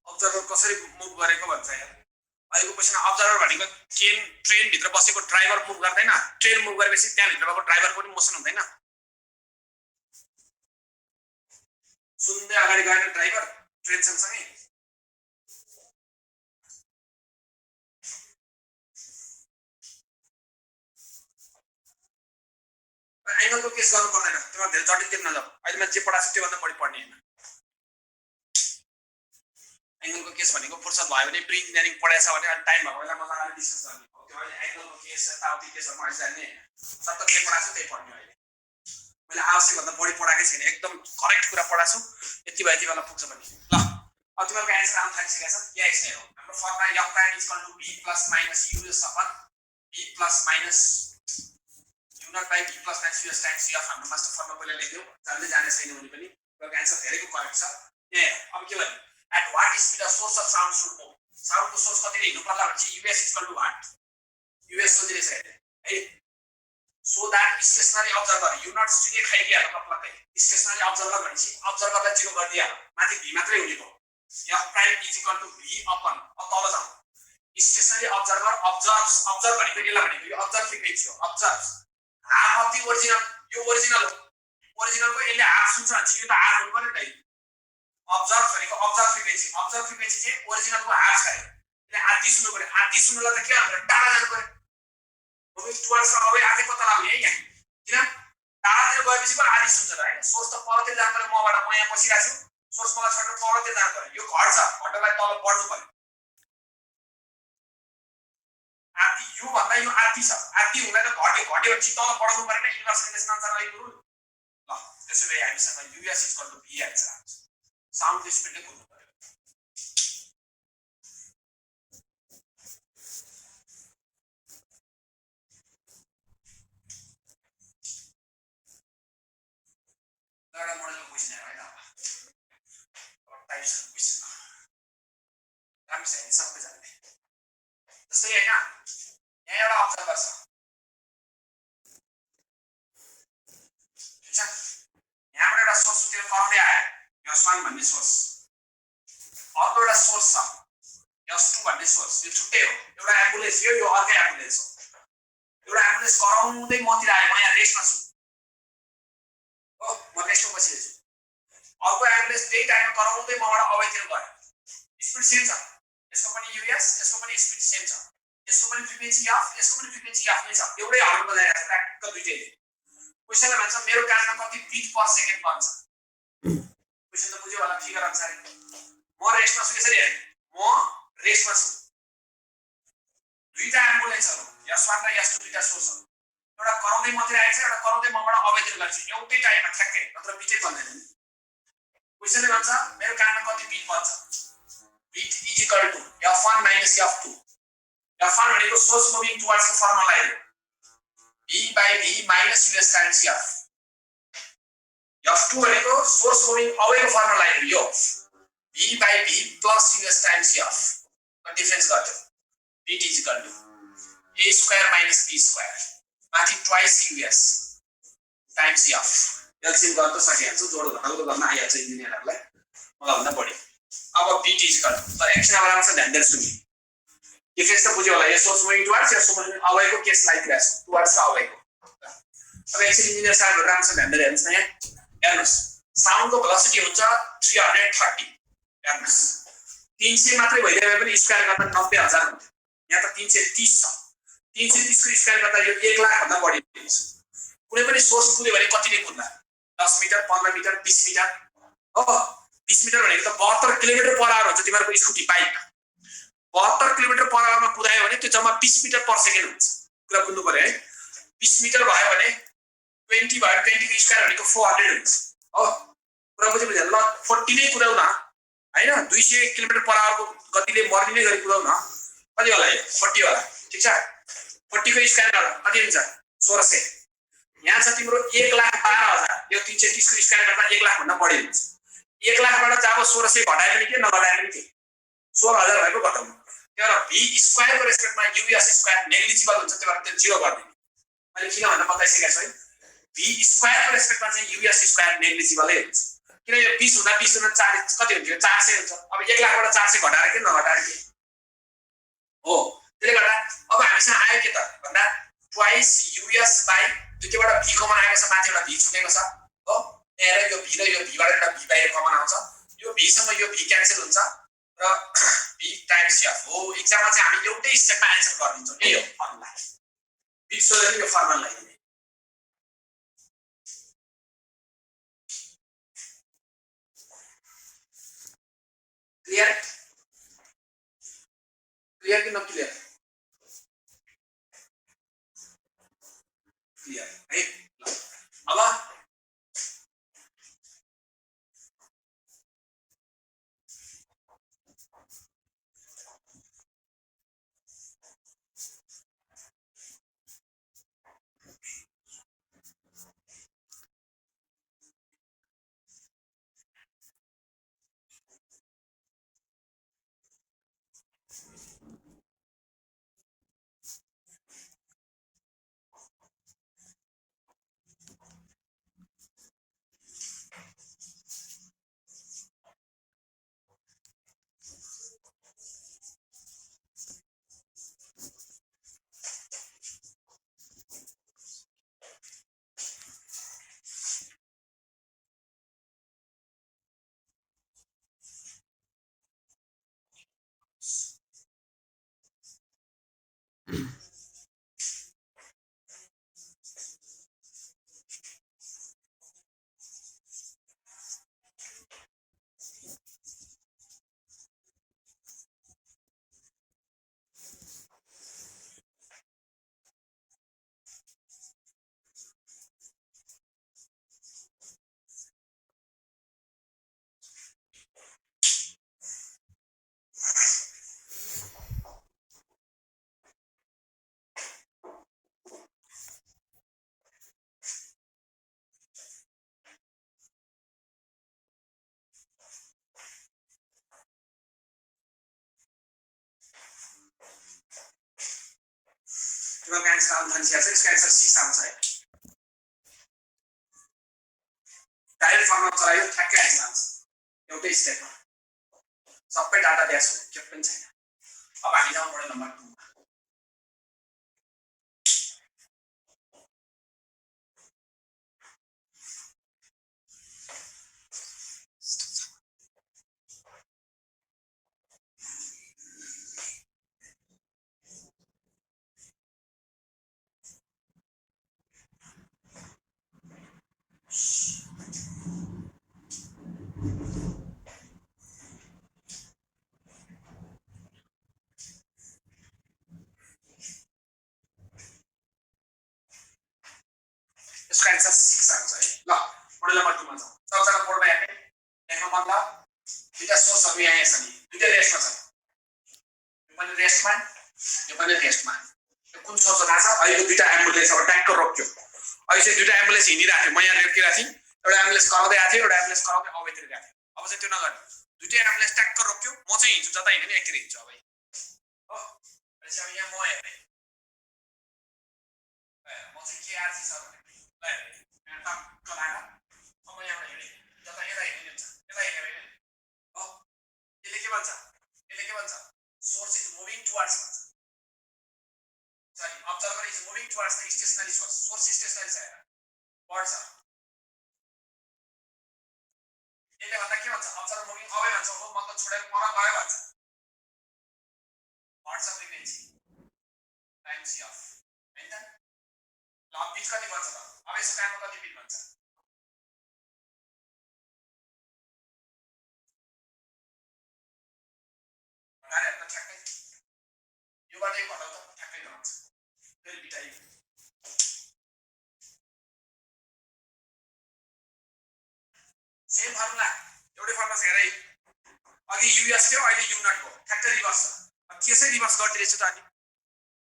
अब्जर्भर कसरी मुभ गरेको भन्छ यार अहिलेको क्वेसन अब्जर्भर भनेको ट्रेन भित्र बसेको ड्राइभर मुभ गर्दैन ट्रेन मुभ गरेपछि त्यहाँ भित्र भएको ड्राइभरको पनि मोसन हुँदैन सुन्दै अगाडि गएर ड्राइभर ट्रेन सँगसँगै एंगलको केस गर्नु पर्दैन त्यसमा धेरै जटिलतिर नजाऊ अहिले मैले जे पढाएको छु त्योभन्दा बढी पढ्ने हैन एंगलको केस भनेको फुर्सद भयो भने प्रि इन्जिनियरिङ पढाएछ भने अलि टाइम भएको बेला मजाले डिस्कस गर्ने हो त्यो अहिले एंगलको केस यताउति केसहरुमा अहिले जान्ने हैन सबै के पढाएको छु त्यही पढ्ने अहिले मैले आवश्यक भन्दा बढी पढाएकै छैन एकदम करेक्ट कुरा पढाएको छु यति भए यति बेला पुग्छ भने ल अब तिमीहरुको आन्सर आउन थालिसकेको छ यहाँ एक्स नै हो हाम्रो formula f prime is equal to b plus minus us upon b plus minus u nought by b plus minus us times f हाम्रो मास्टर फर्मुला पहिला लेख्दियौ जान्दै जाने छैन भने पनि तिमीहरुको आन्सर धेरैको करेक्ट छ यहाँ अब के भन्नु at what speed a source of sound should move sound को सोर्स कति हिँड्नु पर्ला भने us is equal to what us सोधिरहेछ है so that stationary observer you not study खाइदिहाल्नु पक्कै stationary observer भनेपछि observerलाई जिरो गरिदिहाल्नु माथि v मात्रै हुने भयो f prime is equal to v upon अब तल जाऊ stationary observer observe भनेको यसलाई भनेको यो observe frequency हो observe half of the original यो ओरिजिनल हो ओरिजिनलको यसले हाफ सुन्छ भने यो त हाफ हुनु पर्यो नि observe भनेको observe frequency चाहिँ ओरिजिनलको हाफ छ यसले आधी सुन्नु पर्यो आधी सुन्नुलाई त के गर्नु टाढा जानु पर्यो मुभिङ टुवर्ड्स अब आधै पत्ता लाग्यो है यहाँ किन टाढातिर गएपछि पो आधी सुन्छ त हैन सोर्स त परतिर जानु पर्यो मबाट म यहाँ बसिरहेको छु सोर्स मलाई छोडेर परतिर जानु पर्यो यो घट्छ घटेलाई तल बढ्नु पर्यो आधी यो भन्दा यो आधी छ आधी हुँदैन घट्यो घट्योपछि तल बढाउनु परेन इन्भर्स रिलेसन अनुसार अहिले रुल ल त्यसो भए हामीसँग US equal to V answer आउँछ साउन्ड स्पिडले कुद्नु पर्यो एउटा मोडलको क्वेसन हेरौँ है त अब टाइप्स अफ क्वेसन राम्रो छ नि सबैजनाले जस्तै हैन यहाँ एउटा अब्जर्भर छ ठिक छ यहाँबाट एउटा सोर्स त्यो कर्दै आयो यस1 भन्ने सोर्स अर्को एउटा सोर्स छ यस2 भन्ने सोर्स यो छुट्टै हो एउटा एम्बुलेन्स यो अर्कै एम्बुलेन्स हो एउटा एम्बुलेन्स कराउँदै मतिर आयो म यहाँ रेस्टमा छु हो म रेस्टमा बसिरहेको छु अर्को एम्बुलेन्स त्यही टाइममा कराउँदै मबाट अवैतिर गयो स्पिड सेम छ यसको पनि यूएस यसको पनि स्पिड सेम छ यसको पनि फ्रिक्वेन्सी अफ यसको पनि फ्रिक्वेन्सी अफ नै छ एउटै हर्न बजाइरहेको छ ट्याक्क दुईटैले क्वेसनले भन्छ मेरो कानमा कति बिट पर सेकेन्ड बन्छ क्वेसन त बुझ्यो होला फिगर अनुसार म रेस्टमा छु यसरी हेर्नु म रेस्टमा छु दुईटा एम्बुलेन्सहरु यस1 र यस2 दुईटा सोर्सहरु एउटा कराउँदै मतिर आएछ एउटा कराउँदै मबाट अवैतिर गर्छ एउटै टाइममा ठ्याक्कै नत्र बिटै बन्दैन नि क्वेसनले भन्छ मेरो कानमा कति बिट बन्छ beat is equal to f1 minus f2 f1 भनेको source moving towards the formula हो v by v minus us times f f2 भनेको सोर्स मुभिङ अवेको फर्मुला हो यो v by v plus us times f क difference गर्छ beat is equal to a square minus b square माथि twice us times f LCM गर्न त सकिहाल्छ जोड घटाउको गर्न आइहाल्छ इन्जिनियरहरुलाई मलाई भन्दा बढी अब बिट इज इक्वल टु तर एकछिन अब राम्रोसँग ध्यान दिएर सुन्नु डिफरेन्स त बुझ्यो होला यो सोर्स मुभिङ टुवर्ड्स यो सोर्स मुभिङ अवेको केस लागिरहेछ टुवर्ड्स र अवेको अब एकछिन इन्जिनियर साहबहरु राम्रोसँग ध्यान दिएर हेर्नुस् न यहाँ हेर्नुस् साउन्डको भेलोसिटी हुन्छ 330 हेर्नुस् 300 मात्रै भइदिए पनि स्क्वायर गर्दा 90000 हुन्छ यहाँ त 330 छ 330 को स्क्वायर गर्दा यो 1 लाख भन्दा बढी हुन्छ कुनै पनि सोर्स कुद्यो भने कति नै कुद्ला 10 मिटर 15 मिटर 20 मिटर हो 20 मिटर भनेको त 72 किलोमिटर पर आवर हुन्छ तिमीहरुको स्कुटी बाइक 72 किलोमिटर पर आवरमा कुदायो भने त्यो जम्मा 20 मिटर पर सेकेन्ड हुन्छ कुरा बुझ्नु पर्यो है 20 मिटर भयो भने 20 भयो 20 को स्क्वायर भनेको 400 हुन्छ हो कुरा बुझ्नु ल 40 नै कुदाउन हैन 200 किलोमिटर पर आवरको गतिले मर्ने गरी कुदाउन कति होला यो 40 होला ठीक छ 40 को स्क्वायर गर्दा कति हुन्छ 1600 यहाँ छ तिम्रो 1,12,000 यो 330 को स्क्वायर गर्दा 1 लाख भन्दा बढी हुन्छ 1 लाखबाट जब 1600 घटाए पनि के नघटाए पनि के 16000 भएको घटाउनु तर v स्क्वायर को रेस्पेक्टमा us स्क्वायर नेग्लिजिबल हुन्छ त्यही भएर त्यो जिरो गर्दिनु मैले किन भनेर बताइसकेको छु है v स्क्वायर को रेस्पेक्टमा चाहिँ us स्क्वायर नेग्लिजिबलै हुन्छ किन यो 20 हुँदा 40 कति हुन्छ 400 हुन्छ अब 1 लाखबाट 400 घटाएर के नघटाएर के हो त्यसले गर्दा अब हामीसँग आयो के त भन्दा ट्वाइस us बाइ दुईटैबाट v कमन आएको छ माथि एउटा v छुटेको छ हो यहाँ यो v र यो v बाट एउटा v बाहिर कमन आउँछ यो v सँग यो v क्यान्सल हुन्छ र v टाइम्स f हो एक्जाममा चाहिँ हामी एउटै स्टेपमा आन्सर गरिदिन्छौँ यही हो फर्मुला बिट सोल्भर यो फर्मुला लगाइदिने क्लियर क्लियर कि नट क्लियर क्लियर है अब ट्वेल्भको एन्सर आउनु थालिसकेको छ यसको एन्सर 6 आउँछ है डाइरेक्ट फर्ममा चलायो ठ्याक्कै एन्सर आउँछ एउटै स्टेपमा सबै डाटा दिएको छु के पनि छैन अब हामी जाउँ मोडल नम्बर 2 मा यसको एन्सर 6 आउँछ है ल मोडल नम्बर 2 मा जाउँ सबजना बोर्डमा हेर्ने लेख्नु मतलब दुईटा सोर्सहरु यहाँ छ नि दुईटा रेस्टमा छ यो पनि रेस्टमा यो पनि रेस्टमा यो कुन सोर्स हो थाहा छ अहिले दुईटा एम्बुलेन्स अब ट्याक्क रोक्यो अहिले चाहिँ दुईटा एम्बुलेन्स हिँडिरहेको थियो म यहाँ रोकिरहेको थिएँ एउटा एम्बुलेन्स कराउँदै आएको थियो एउटा एम्बुलेन्स कराउँदै अबैतिर गएको थियो अब चाहिँ त्यो नगर्नु दुईटा एम्बुलेन्स ट्याक्क रोक्यो म चाहिँ हिँड्छु जता हिँड्ने नि एकतिर हिँड्छु अब हो त्यसै अब यहाँ म हेर्ने म चाहिँ के आरसी छ भने ल यहाँ टक्क लाएर अब यहाँबाट हिँड्ने जता यता हिँड्ने हुन्छ यता हिँड्ने हो यसले के भन्छ सोर्स इज मुभिङ टुवर्ड्स भन्छ sorry observer is moving towards the stationary source stationary छ हेर बढ्छ यसले भन्दा के भन्छ observer moving away भन्छ हो मतलब छोडेर पर गयो भन्छ बढ्छ फ्रिक्वेन्सी टाइम सी अफ हैन त ल बिट कति भन्छ त अब यसको काममा कति बिट भन्छ अगाडि त ठ्याक्कै यो बाटै घटाउ त ठ्याक्कै हुन्छ फेरि बिटाइ सेम फर्मुला एउटै फर्मुला छ हेरै अघि यूएस थियो अहिले यु नट हो ठ्याक्कै रिभर्स छ अब त्यसै रिभर्स गर्दिरहेछ त अनि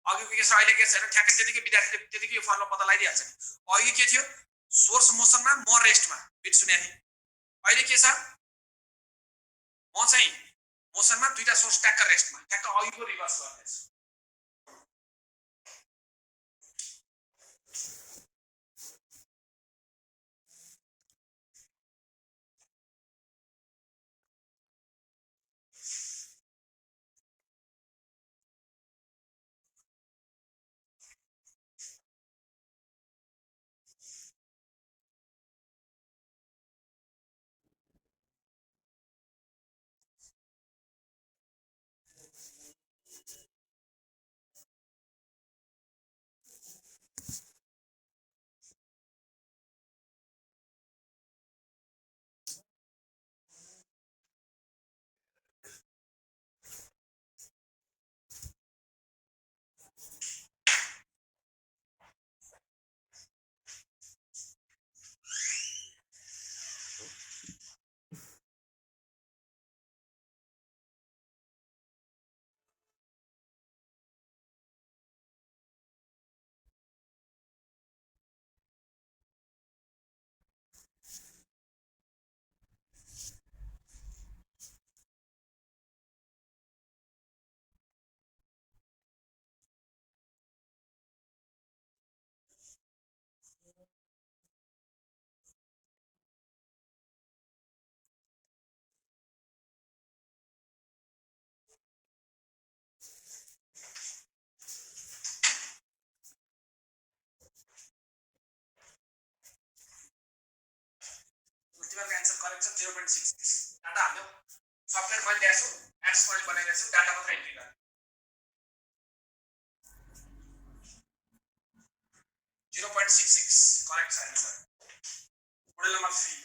अघिको केस अहिले के छैन ठ्याक्कै त्यतिकै विद्यार्थीले त्यतिकै यो फर्मुला पत्ता लगाइदिहाल्छ नि अघि के थियो सोर्स मोसनमा म रेस्टमा बिट सुने थिएँ अहिले के छ म चाहिँ मोसनमा दुईटा सोर्स ट्याक्क रेस्टमा ट्याक्क अघिको रिभर्स गर्दैछु तिमीहरुको आन्सर करेक्ट छ 0.66 डाटा हाल्नु सफ्टवेयर फाइल ल्याछु एड्स फाइल बनाइरहेछु डाटा मात्र एन्ट्री गर्ने 0.66 करेक्ट छ आन्सर मोडल नम्बर 3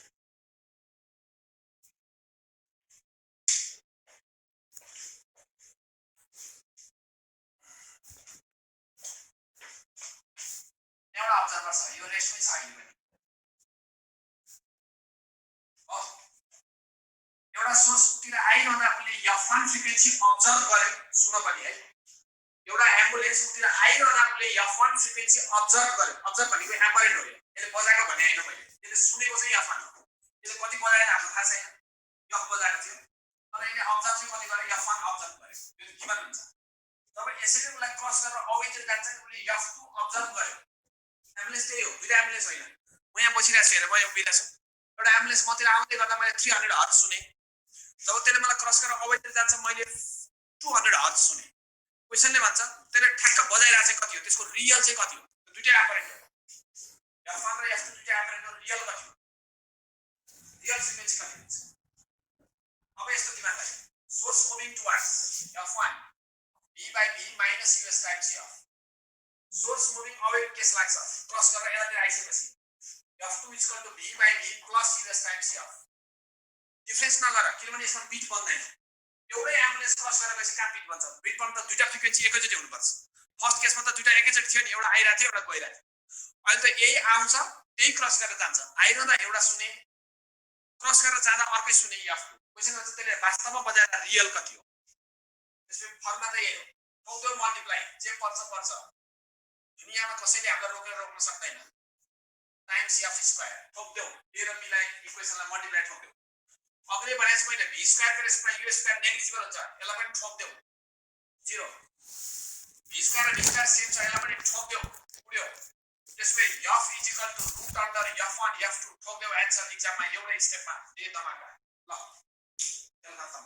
एउटा अब्जर्भर छ यो रेस्टमै छ अहिले पनि एउटा सोर्सतिर आइरहँदा उसले F1 फ्रिक्वेन्सी अब्जर्भ गरे सुन पनि है एउटा एम्बुलेन्स उतिर आइरहँदा उसले F1 फ्रिक्वेन्सी अब्जर्भ गरे अब्जर्भ भनेको एपरेन्ट हो यसले बजाएको भने हैन मैले यसले सुनेको चाहिँ F1 हो यसले कति बजाएर हाम्रो थाहा छैन F बजाएको थियो तर यसले अब्जर्भ चाहिँ कति गरे F1 अब्जर्भ गरे यो गिभन हुन्छ जब यसरी उलाई क्रस गरेर अवेतिर जान्छ नि उसले F2 अब्जर्भ गर्यो एम्बुलेन्स त्यही हो दुईटा एम्बुलेन्स होइन म यहाँ बसिरहेको छु हेर म यहाँ उभिरहेको छु एउटा एम्बुलेन्स मतिर आउँदै गर्दा मैले 300 हर्ज सुने जब त्यसले मलाई क्रस गरेर अवेतिर जान्छ मैले 200 हर्ज सुने क्वेशनले भन्छ त्यसले ठ्याक्क बजाइरहेको चाहिँ कति हो त्यसको रियल चाहिँ कति हो दुईटा एपरेन्ट हो F1 र F2 दुईटा एपरेन्ट हो रियल कति हो रियल फ्रिक्वेन्सी कति हुन्छ अब यस्तो दिमाग लाग्यो source moving towards F1 V by V minus US times F source moving away case लाग्छ क्रस गरेर यतातिर आइसकेपछि F2 is equal to V by V plus US times F difference नगर किनभने यसमा बिट बन्दैन एउटै एम्बुलेन्स क्रस गरेर गएपछि कहाँ बिट बन्छ बिट बन्छ त दुईटा फ्रिक्वेन्सी एकैचोटि हुनुपर्छ फर्स्ट केसमा त दुईटा एकैचोटि थियो नि एउटा आइरहेको थियो एउटा गइरहेको थियो अहिले त यही आउँछ त्यही क्रस गरेर जान्छ आइरहँदा एउटा सुने क्रस गरेर जाँदा अर्कै सुने F2 क्वेशन भन्छ त्यसले वास्तवमा बजाएर रियल कति हो त्यसले फर्मुला त यही हो ठोक्देऊ मल्टिप्लाई जे पर्छ पर्छ दुनियामा कसैले हामीलाई रोक्न सक्दैन टाइम्स F स्क्वायर ठोक्देऊ A र B लाई इक्वेसनलाई मल्टिप्लाई ठोक्देऊ अघिले भनेको छु मैले V स्क्वायर र यसमा U स्क्वायर नेगेटिभ हुन्छ यसलाई पनि ठोक्देऊ 0 V स्क्वायर र V स्क्वायर सेम छ यसलाई पनि ठोक्देऊ उड्यो त्यसमै F is equal to root under F1 F2 ठोक्देऊ आन्सर एक्जाममा एउटै स्टेपमा ए दमाका ल चल खतम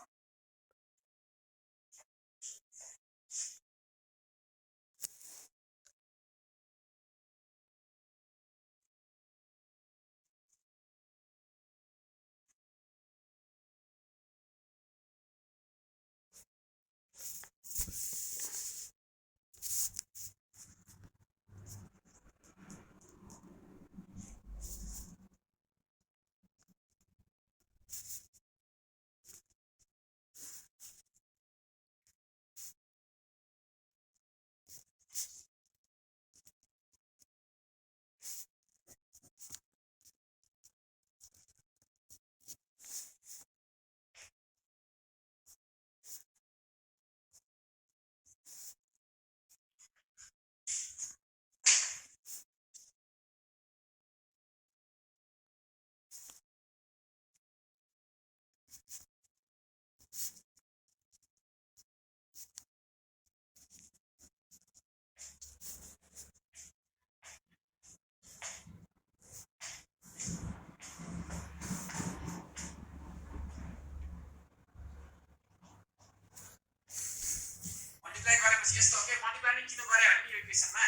यस्तो के मल्टिप्लाई किन गरे हामी यो इक्वेसनमा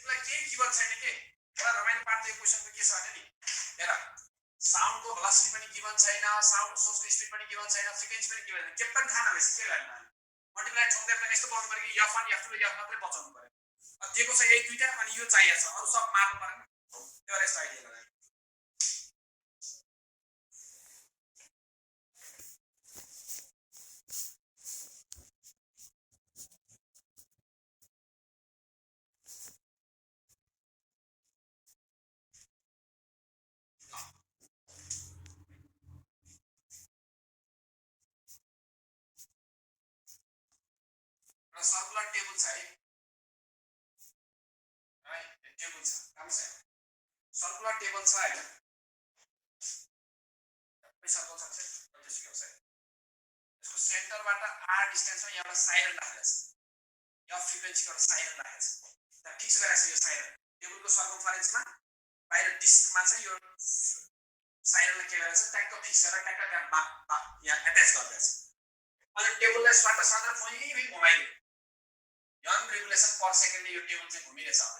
तिमीलाई केही गिभन छैन के एउटा रमाइलो पार्ट यो क्वेशनको के छ भने नि हेर साउन्डको भेलोसिटी पनि गिभन छैन साउन्ड सोर्सको स्पिड पनि गिभन छैन फ्रिक्वेन्सी पनि गिभन छैन के पनि थाहा नभएपछि के गर्ने मल्टिप्लाई ठोक्दै पनि यस्तो बनाउनु पर्यो कि F1 F2 र F मात्रै बचाउनु पर्यो दिएको छ यही दुईटा अनि यो चाहिएको छ अरु सब मार्नु पर्दैन त्यो भएर यस्तो आइडिया लगायो सर्कुलर टेबल छ है टेबल छ राम्रो छ सर्कुलर टेबल छ हैन सर्कल छ त्यसको छ यसको सेन्टरबाट r डिस्टेन्समा एउटा साइरन राखेको छ यो फ्रिक्वेन्सीको एउटा साइरन राखेको छ त फिक्स गरेको छ यो साइरन टेबलको सर्कमफरेन्समा बाहिर डिस्कमा चाहिँ यो साइरनले के गरेछ ट्याक्क फिक्स गरेर ट्याक्क त्यहाँ यहाँ एट्याच गर्दैछ अनि टेबललाई स्वाट सादर फुइ घुमाइदियो यन रेगुलेसन पर सेकेन्डले यो टेबल चाहिँ घुमिरहेछ अब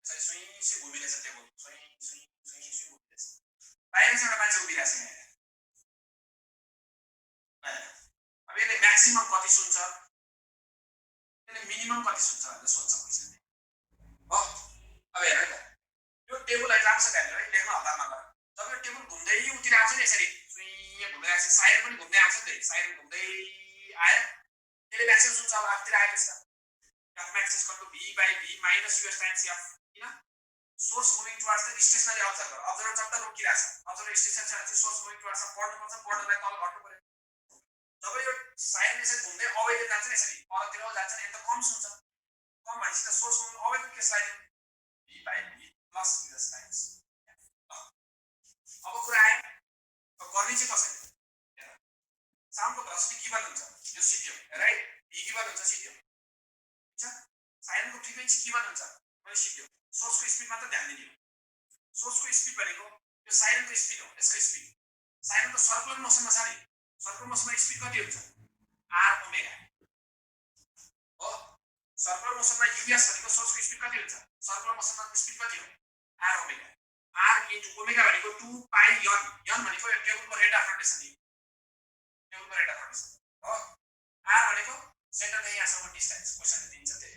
यसरी सुई सुई घुमिरहेछ टेबल सुई सुई सुई सुई घुमिरहेछ बाहिर चाहिँ एउटा मान्छे उभिरहेछ यहाँ अब यसले म्याक्सिमम कति सुन्छ यसले मिनिमम कति सुन्छ भनेर सोध्छ क्वेशनले हो अब हेर त यो टेबललाई राम्रोसँग हेर्नु है लेख्न हतार नगर जब यो टेबल घुम्दै उतिर आउँछ नि यसरी सुई घुमिरहेछ साइरन पनि घुम्दै आउँछ नि साइरन घुम्दै आयो यसले म्याक्सिमम सुन्छ अब आफतिर आएछ F max is equal to V by V minus US times F किन source moving towards the stationary observer observer जब तक रोकिरहेछ अब्जर्भर स्टेसन छ भने सोर्स मुभिङ टुवर्ड्स पढ्नु पर्छ पढ्नलाई तल घट्नु पर्यो जब यो साइरन यसरी घुम्दै अवेतिर जान्छ नि यसरी परतिर जान्छ नि त कम सुन्छ कम भनेपछि त सोर्स मुभिङ अवेको केसलाई V by V plus US times अब कुरा आयो गर्ने चाहिँ कसरी हेर साउन्डको भेलोसिटी गिभन हुन्छ यो सिटियो राइट V गिभन हुन्छ सिटियो साइरनको फ्रिक्वेन्सी के हुन्छ मैले सिक्यो सोर्सको स्पिड मात्र ध्यान दिने हो सोर्सको स्पिड भनेको यो साइरनको स्पिड हो यसको स्पिड साइरन त सर्कुलर मोसनमा छ नि सर्कुलर मोसनमा स्पिड कति हुन्छ आर ओमेगा हो सर्कुलर मोसनमा यूएस भनेको सोर्सको स्पिड कति हुन्छ सर्कुलर मोसनमा स्पिड कति हो r omega r into omega भनेको 2 पाइ यन यन भनेको टेबलको रेट अफ रोटेसन टेबलको रेट अफ रोटेसन हो आर भनेको सेन्टरदेखि यहाँसम्म डिस्टेन्स क्वेसनले दिन्छ त्यही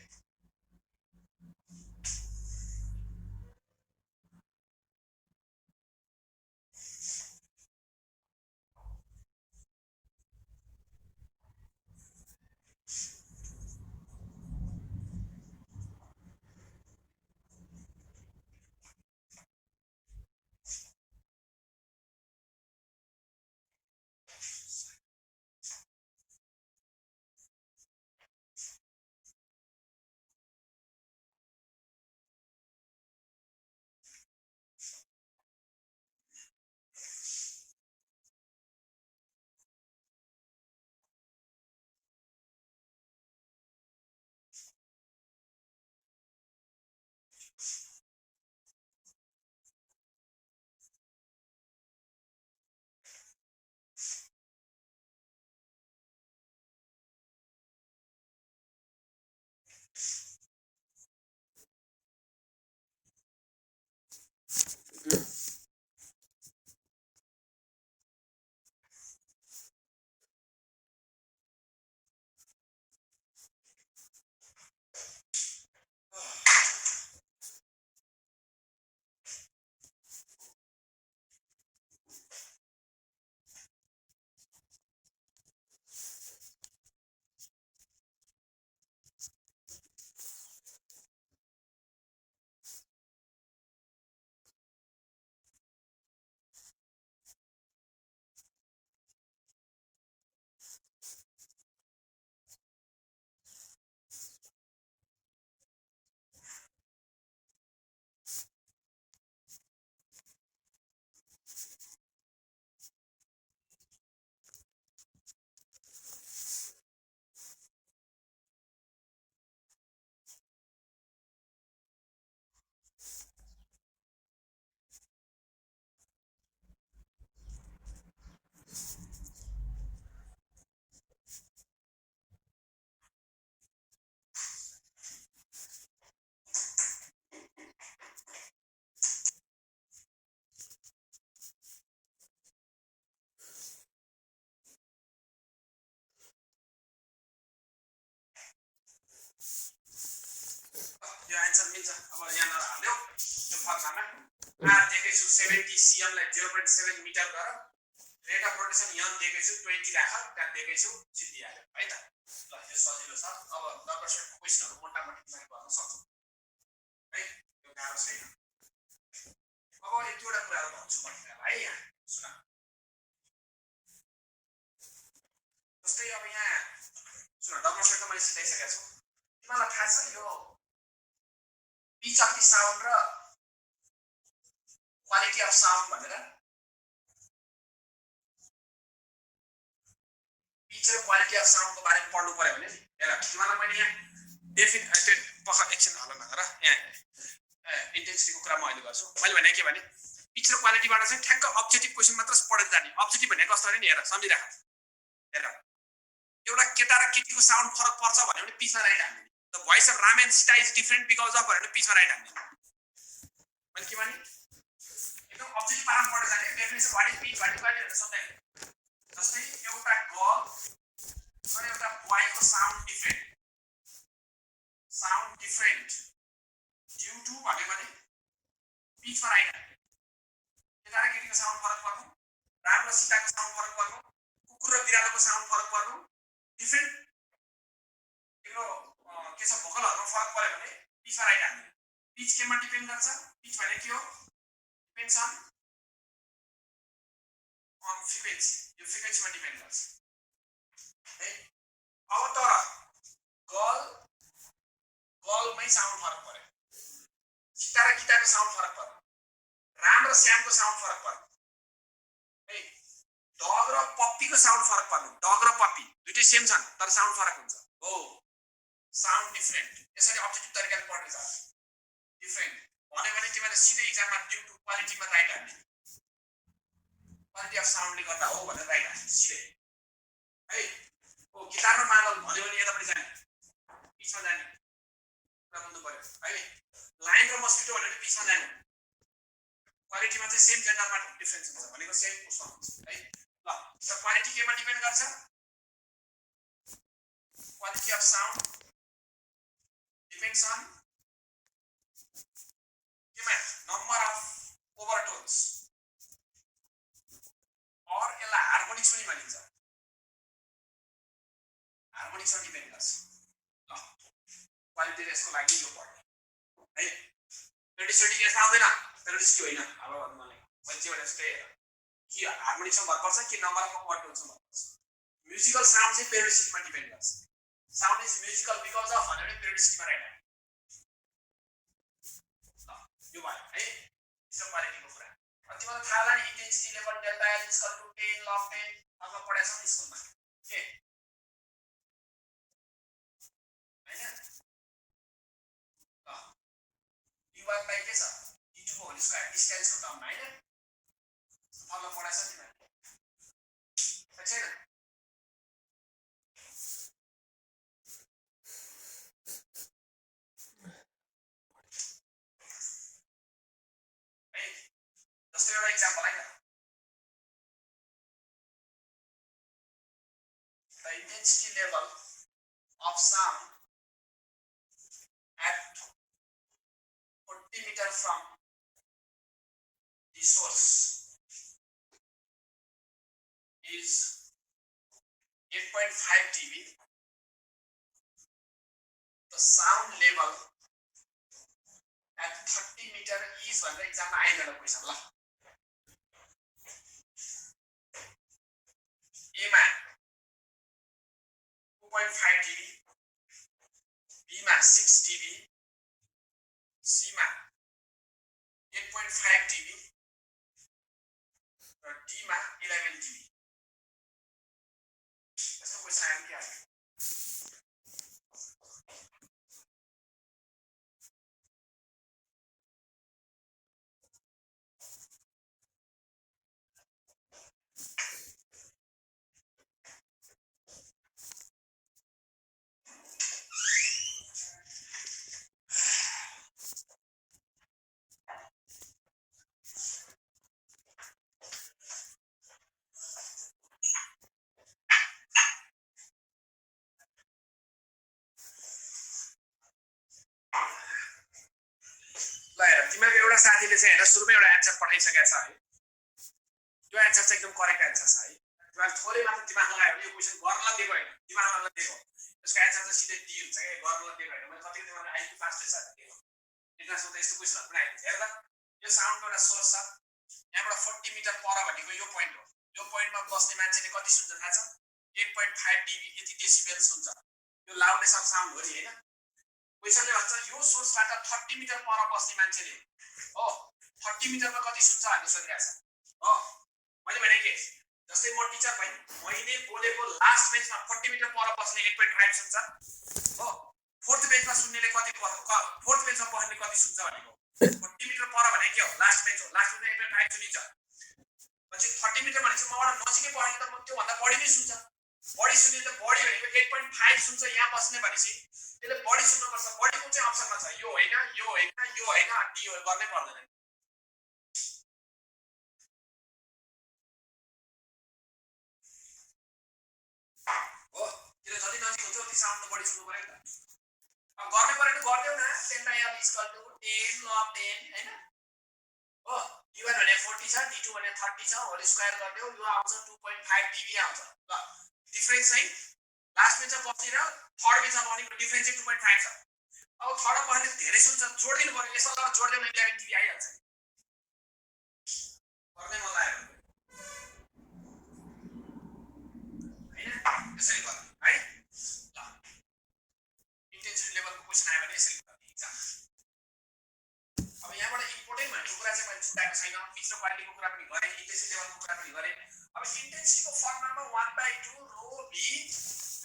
यो आन्सर मिल्छ अब यहाँ नहाल्यो यो फर्मुलामा आर दिएकै छु 70 सिएम लाई 0.7 मिटर गर रेट अफ रोटेसन यन दिएकै छु 20 राख त्यहाँ दिएकै छु सिद्धिहाल्यो है त ल यो सजिलो छ अब डबल क्वेशनहरु मोटामोटी पनि गर्न सक्छौ है यो गाह्रो छैन अब एक दुईवटा कुराहरु भन्छु म तिमीलाई है यहाँ सुन जस्तै अब यहाँ सुन डबल सेट त मैले सिकाइसकेको छु तिमीलाई थाहा छ यो पिच अफ द साउन्ड र क्वालिटी अफ साउन्ड भनेर पिच र क्वालिटी अफ साउन्ड को बारेमा पढ्नु पर्यो भने हेर तिमीलाई मैले यहाँ डेफिनेटेड पख एकछिन हाल न र यहाँ इन्टेन्सिटी को कुरा म अहिले गर्छु मैले भने के भने पिच र क्वालिटीबाट चाहिँ ठ्याक्क अब्जेक्टिभ क्वेशन मात्र पढेर जाने अब्जेक्टिभ भनेको कस्तो नि हेर सम्झिराख हेर एउटा केटा र केटीको साउन्ड फरक पर्छ भन्यो भने पिचमा राइट हाल्ने the voice of Ram and Sita is different because of भनेर पिचमा राइट हाल्ने मैले के भने एकदम अब्जेक्टिभ पारामा पढेर जाने definition what is pitch what is quality भनेर सोध्दैन जस्तै एउटा गर्ल र एउटा बोयको साउन्ड डिफरेन्ट ड्यू टु भन्यो भने पिचमा राइट हाल्ने केटा र केटीको साउन्ड फरक पर्नु राम र सीताको साउन्ड फरक पर्नु कुकुर र बिरालोको साउन्ड फरक पर्नु डिफरेन्ट तिम्रो के छ भोकलहरुमा फरक पर्यो भने पिचमा राइट हाल्ने पिच केमा डिपेन्ड गर्छ पिच भने के हो डिपेन्ड्स अन फ्रिक्वेन्सी यो फ्रिक्वेन्सीमा डिपेन्ड गर्छ है अब तर गर्लमै साउन्ड फरक पर्यो सीता र गीताको साउन्ड फरक पर्यो राम र श्यामको साउन्ड फरक पर्यो है डग र पप्पीको साउन्ड फरक पर्नु डग र पप्पी दुईटै सेम छन् तर साउन्ड फरक हुन्छ हो साउन्ड डिफरेन्ट यसरी अब्जेक्टिभ तरिकाले पढ्ने छ डिफरेन्ट भन्यो भने तिमीले सिधै एक्जाममा ड्यु टु क्वालिटीमा राइट हाल्ने क्वालिटी अफ साउन्डले गर्दा हो भनेर राइट हाल्ने सिधै है ओ गिटारमा मादल भन्यो भने यतापट्टि जाने पिछमा जाने कुरा बुझ्नु पर्यो है लाइन र मस्किटो भन्यो भने पिछमा जाने क्वालिटीमा चाहिँ सेम जेन्डरमा डिफरेन्स हुन्छ भनेको सेम उसमा हुन्छ है ल र क्वालिटी केमा डिपेन्ड गर्छ quality of sound depends on केमा नम्बर अफ ओभरटोन्स और यसलाई हार्मोनिक्स पनि भनिन्छ हार्मोनिक्समा डिपेन्ड गर्छ ल क्वालिटी यसको लागि यो पढ्ने है पेरिडिसिटी यस्तो आउँदैन पेरिडिसिटी होइन अब भन्नु मलाई मैले जे भने जस्तै कि हार्मोनिक्समा भर पर्छ कि नम्बर अफ ओभरटोन्समा भर पर्छ म्युजिकल साउन्ड चाहिँ पेरिडिसिटीमा डिपेन्ड गर्छ sound is musical because of भन्यो भने पेरिडिसिटीमा राइट ल यो भयो है यसको क्वालिटीको कुरा अनि तिमीलाई थाहा होला नि intensity level delta L equal to 10 log 10 अथवा पढाएको छ स्कुलमा के हैन ल dy बाइ के छ d2 को होल स्क्वायर डिस्टेन्सको टर्ममा हैन फर्मुला पढाएको छ तिमीले थाहा छैन जस्तै एउटा एक्जाम्पल है the intensity level of sound at 40 meter from the source is 8.5 dB. The sound level at 30 meter is भनेर एक्जाममा आइरहने क्वेशन ल A मा 2.5 dB B मा 6 dB C मा 8.5 dB र D मा 11 dB यस्तो क्वेशन आयो के आयो तिमीहरुको एउटा साथीले चाहिँ हैन सुरुमै एउटा आन्सर पठाइसकेको छ है त्यो आन्सर चाहिँ एकदम करेक्ट आन्सर छ है तिमीहरु थोरै मात्र दिमाग लगायो भने यो क्वेशन गर्नलाई दिएको हैन दिमाग लगाउनलाई दिएको यसको आन्सर चाहिँ सिधै डी हुन्छ के गर्नलाई दिएको हैन मैले कतिको तिमीहरुलाई आइक्यू फास्ट छ दिएको इतिहासमा त यस्तो क्वेशनहरु पनि आइन्छ हेर त यो साउन्डको एउटा सोर्स छ यहाँबाट 40 मिटर पर भनेको यो पोइन्ट हो यो पोइन्टमा बस्ने मान्छेले कति सुन्छ थाहा छ 8.5 dB यति डेसिबल सुन्छ यो लाउडनेस अफ साउन्ड हो नि हैन क्वेशनले भन्छ यो सोर्सबाट 30 मिटर पर बस्ने मान्छेले हो 30 मिटरमा कति सुन्छ भन्ने सोधिरहेछ हो मैले भने के जस्तै म टिचर भए मैले बोलेको लास्ट बेन्चमा 40 मिटर पर बस्ने 8.5 सुन्छ हो फोर्थ बेन्चमा सुन्नेले कति फोर्थ बेन्चमा बस्ने कति सुन्छ भनेको 40 मिटर पर भने के हो लास्ट बेन्च हो लास्ट बेन्चमा 8.5 सुनिन्छ पछि 30 मिटर भनेपछि मबाट नजिकै बस्ने त म त्यो भन्दा बढी नै सुन्छ बढी सुन्ने त बढी भनेको 8.5 सुन्छ यहाँ बस्ने भनेपछि त्यसले बढी सुन्नुपर्छ बढीको चाहिँ अप्सनमा छ यो होइन यो होइन यो होइन डी हो गर्नै पर्दैन हो किन जति नजिक हुन्छ उति साउन्ड बढी सुन्नु पर्यो नि त अब गर्नै पर्यो नि गर्देऊ न 10 डायल इक्वल टु 10 log 10 हैन हो d1 भने 40 छ d2 भने 30 छ होल स्क्वायर गर्देऊ यो आउँछ 2.5 dB आउँछ ल डिफरेन्स चाहिँ लास्ट बेन्चमा बस्ने र थर्ड बेन्चमा बस्नेको डिफरेन्स चाहिँ 2.5 छ अब थर्डमा बस्ने धेरै सुन्छ जोड्दिनु पर्यो यसो गरेर जोड्दै भने 11 dB आइहाल्छ गर्दै मन लाग्यो हैन यसरी गर्ने है ल इन्टेन्सिटी लेभलको क्वेशन आयो भने यसरी गर्ने एक्जाम अब यहाँबाट इम्पोर्टेन्ट भनेको कुरा चाहिँ मैले छुटाएको छैन पिच र क्वालिटीको कुरा पनि गरे इन्टेन्सिटी लेभलको कुरा पनि गरे अब इन्टेन्सिटीको फर्मुलामा 1/2 रो v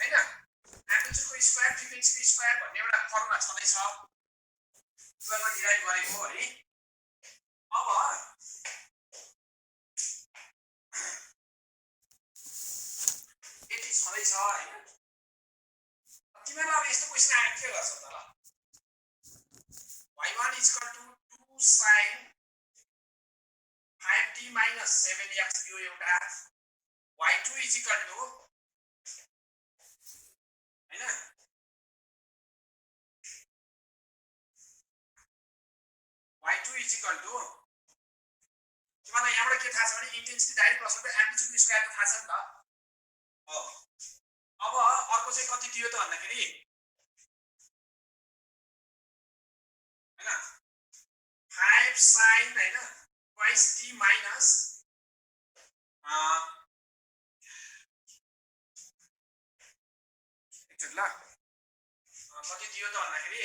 हैन एम्प्लिट्युडको स्क्वायर फ्रिक्वेन्सीको स्क्वायर भन्ने एउटा फर्मुला छँदैछ, ट्वेल्भमा डिराइभ गरेको है। अब यति छँदैछ होइन। तिमीहरूलाई अब यस्तो क्वेसन आयो के गर्छ त ल, y1 = 2 sin 5t - 7x यो एउटा, y2 = हैन y2 = तिमीलाई यहाँबाट के थाहा छ भने इन्टेन्सिटी डाइरेक्ट प्रसनको एम्प्लिट्युडको स्क्वायर थाहा छ नि त। अब अर्को चाहिँ कति दियो त भन्दाखेरि हैन 5 sin हैन twice t minus एकचोटि ल कति दियो त भन्दाखेरि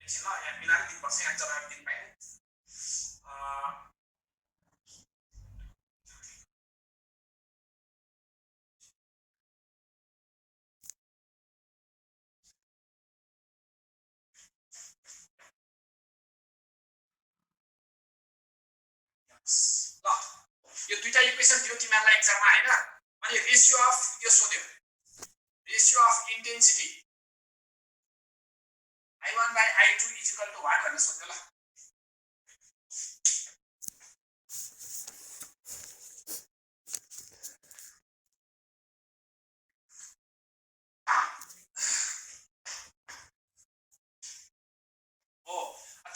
एकछिन ल यहाँ मिलाएर दिनुपर्छ, यहाँ जवाब दिन पाएन। ल यो दुईटा इक्वेसन दियो तिमीहरूलाई एक्जाममा हैन। अनि रेशियो अफ यो सोध्यो, ratio of intensity I1 by I2 = what भनेर सोध्यो ल।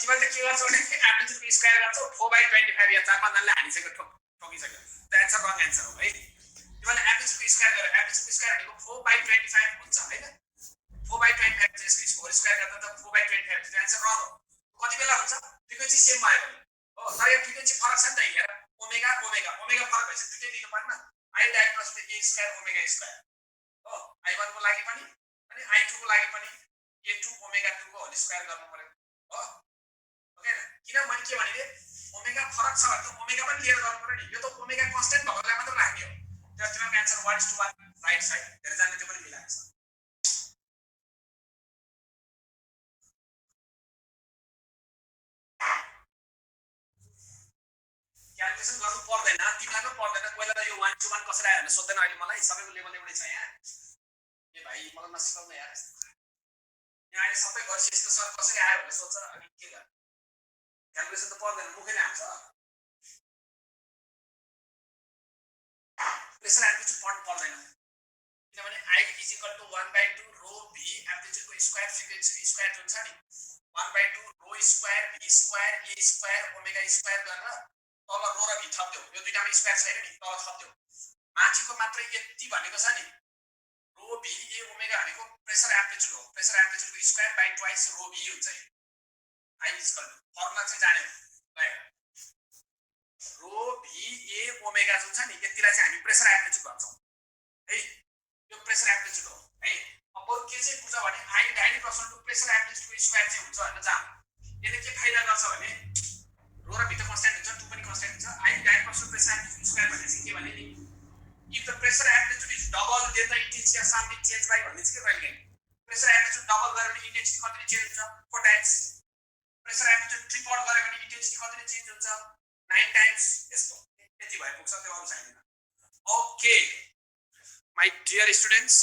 तिमीले के गर्छौ भने एम्प्लिट्युडको स्क्वायर गर्छौ 4/25 या 4-5 जनाले हानिसक्यो, ठोकिसक्यो। त्यो एन्सर रङ एन्सर हो है। तिमीले एम्प्लिट्युडको स्क्वायर गर्यो, एम्प्लिट्युडको स्क्वायर भनेको 4/25 हुन्छ हैन। 4/25 चाहिँ यसको होल स्क्वायर गर्दा त 4/25 त्यो एन्सर रङ हो। कति बेला हुन्छ फ्रिक्वेन्सी सेम भयो भने हो, तर यो फ्रिक्वेन्सी फरक छ नि त। हेर ओमेगा ओमेगा ओमेगा फरक भएपछि दुईटै दिनु पर्दैन। I डाइरेक्ट प्रसनको a स्क्वायर ओमेगा स्क्वायर हो, I1 को लागि पनि अनि I2 को लागि पनि a2 ओमेगा 2 को होल स्क्वायर गर्नु पर्यो हो। ओके किन मैले के भने ओमेगा फरक छ भने त ओमेगा पनि लिएर गर्नु पर्यो नि। यो त ओमेगा कन्स्ट्यान्ट भएकोलाई मात्र राख्ने हो। त्यो तिम्रो आन्सर 1:1 राइट साइड धेरै जनाले त्यो पनि मिलाएको छ। क्याल्कुलेसन गर्नु पर्दैन, तिमीलाई पनि पर्दैन। पहिला त यो 1:1 कसरी आयो भने सोध्दैन। अहिले मलाई सबैको लेभल एउटै छ यहाँ। ए भाइ मलाई नसिकाउनु यार, यहाँ अहिले सबै गरिसकेपछि त सर कसरी आयो भनेर सोध्छ, अनि के गर्ने? क्याल्कुलेसन त पर्दैन, मुखैले आउँछ। प्रेसर एम्प्लिट्युड पढ्नु पर्दैन किनभने I = 1/2 ρ v एम्प्लिट्युडको स्क्वायर फ्रिक्वेन्सीको स्क्वायर जुन छ नि 1/2 ρ square v square a square omega square गरेर तल ρ र v थप्दियो। यो दुईटामा स्क्वायर छैन नि, तल थप्दियो। माथिको मात्र यति भनेको छ नि ρ v a ओमेगा भनेको प्रेसर एम्प्लिट्युड हो। प्रेसर एम्प्लिट्युडको स्क्वायर बाइ ट्वाइस ρ v हुन्छ। I = फर्मुला चाहिँ जान्यो ρ v a ओमेगा जुन छ नि यतिलाई चाहिँ हामी प्रेसर एम्प्लिट्युड भन्छौँ है। यो प्रेसर एम्प्लिट्युड हो है। अब अरु के चाहिँ बुझ भने I डाइरेक्ट प्रसनको प्रेसर एम्प्लिट्युडको स्क्वायर चाहिँ हुन्छ भनेर जान। यसले के फाइदा गर्छ भने ρ र v त कन्स्ट्यान्ट हुन्छ, 2 पनि कन्स्ट्यान्ट हुन्छ। I डाइरेक्ट प्रसनको प्रेसर एम्प्लिट्युड स्क्वायर भने चाहिँ के भने नि if the pressure amplitude is double then the intensity of sound is changed by भन्ने चाहिँ के कहिले प्रेसर एम्प्लिट्युड डबल गरे भने इन्टेन्सिटी कतिले चेन्ज हुन्छ 4 टाइम्स। प्रेसर एम्प्लिट्युड ट्रिपल गरे भने इन्टेन्सिटी कतिले चेन्ज हुन्छ 9 टाइम्स। यस्तो यति भए पुग्छ, त्यो अरु चाहिदैन। Okay my dear students,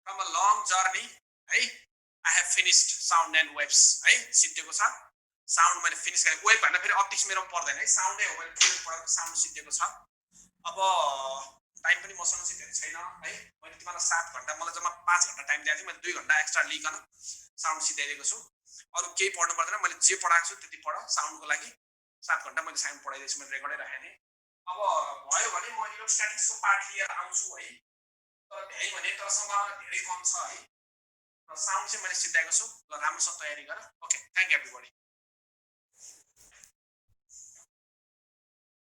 from a long journey है I have finished sound and waves है। सिद्धिएको छ साउन्ड मैले फिनिश गरे। वेभ भन्दा फेरि अप्टिक्स मेरो पर्दैन है, साउन्डै हो। मैले पुरै पढाएको साउन्ड सिद्धिएको छ। अब टाइम पनि मसँग चाहिँ धेरै छैन है। मैले तिमीलाई 7 घण्टा, मलाई जम्मा 5 घण्टा टाइम दिएको थिएँ। मैले 2 घण्टा एक्स्ट्रा लिइकन साउन्ड सिधाइदिएको छु। अरु केही पढ्नु पर्दैन, मैले जे पढाएको छु त्यति पढ। साउन्डको लागि 7 घण्टा मैले साउन्ड पढाइदिएछु, मैले रेकर्डै राखेँ नि। अब भयो भने म इलेक्ट्रोस्ट्याटिक्सको पार्ट लिएर आउँछु है, तर भ्याइ भने तर सम्भावना धेरै कम छ है। र साउन्ड चाहिँ मैले सिधाएको छु। ल राम्रोसँग तयारी गर। Okay, thank you everybody.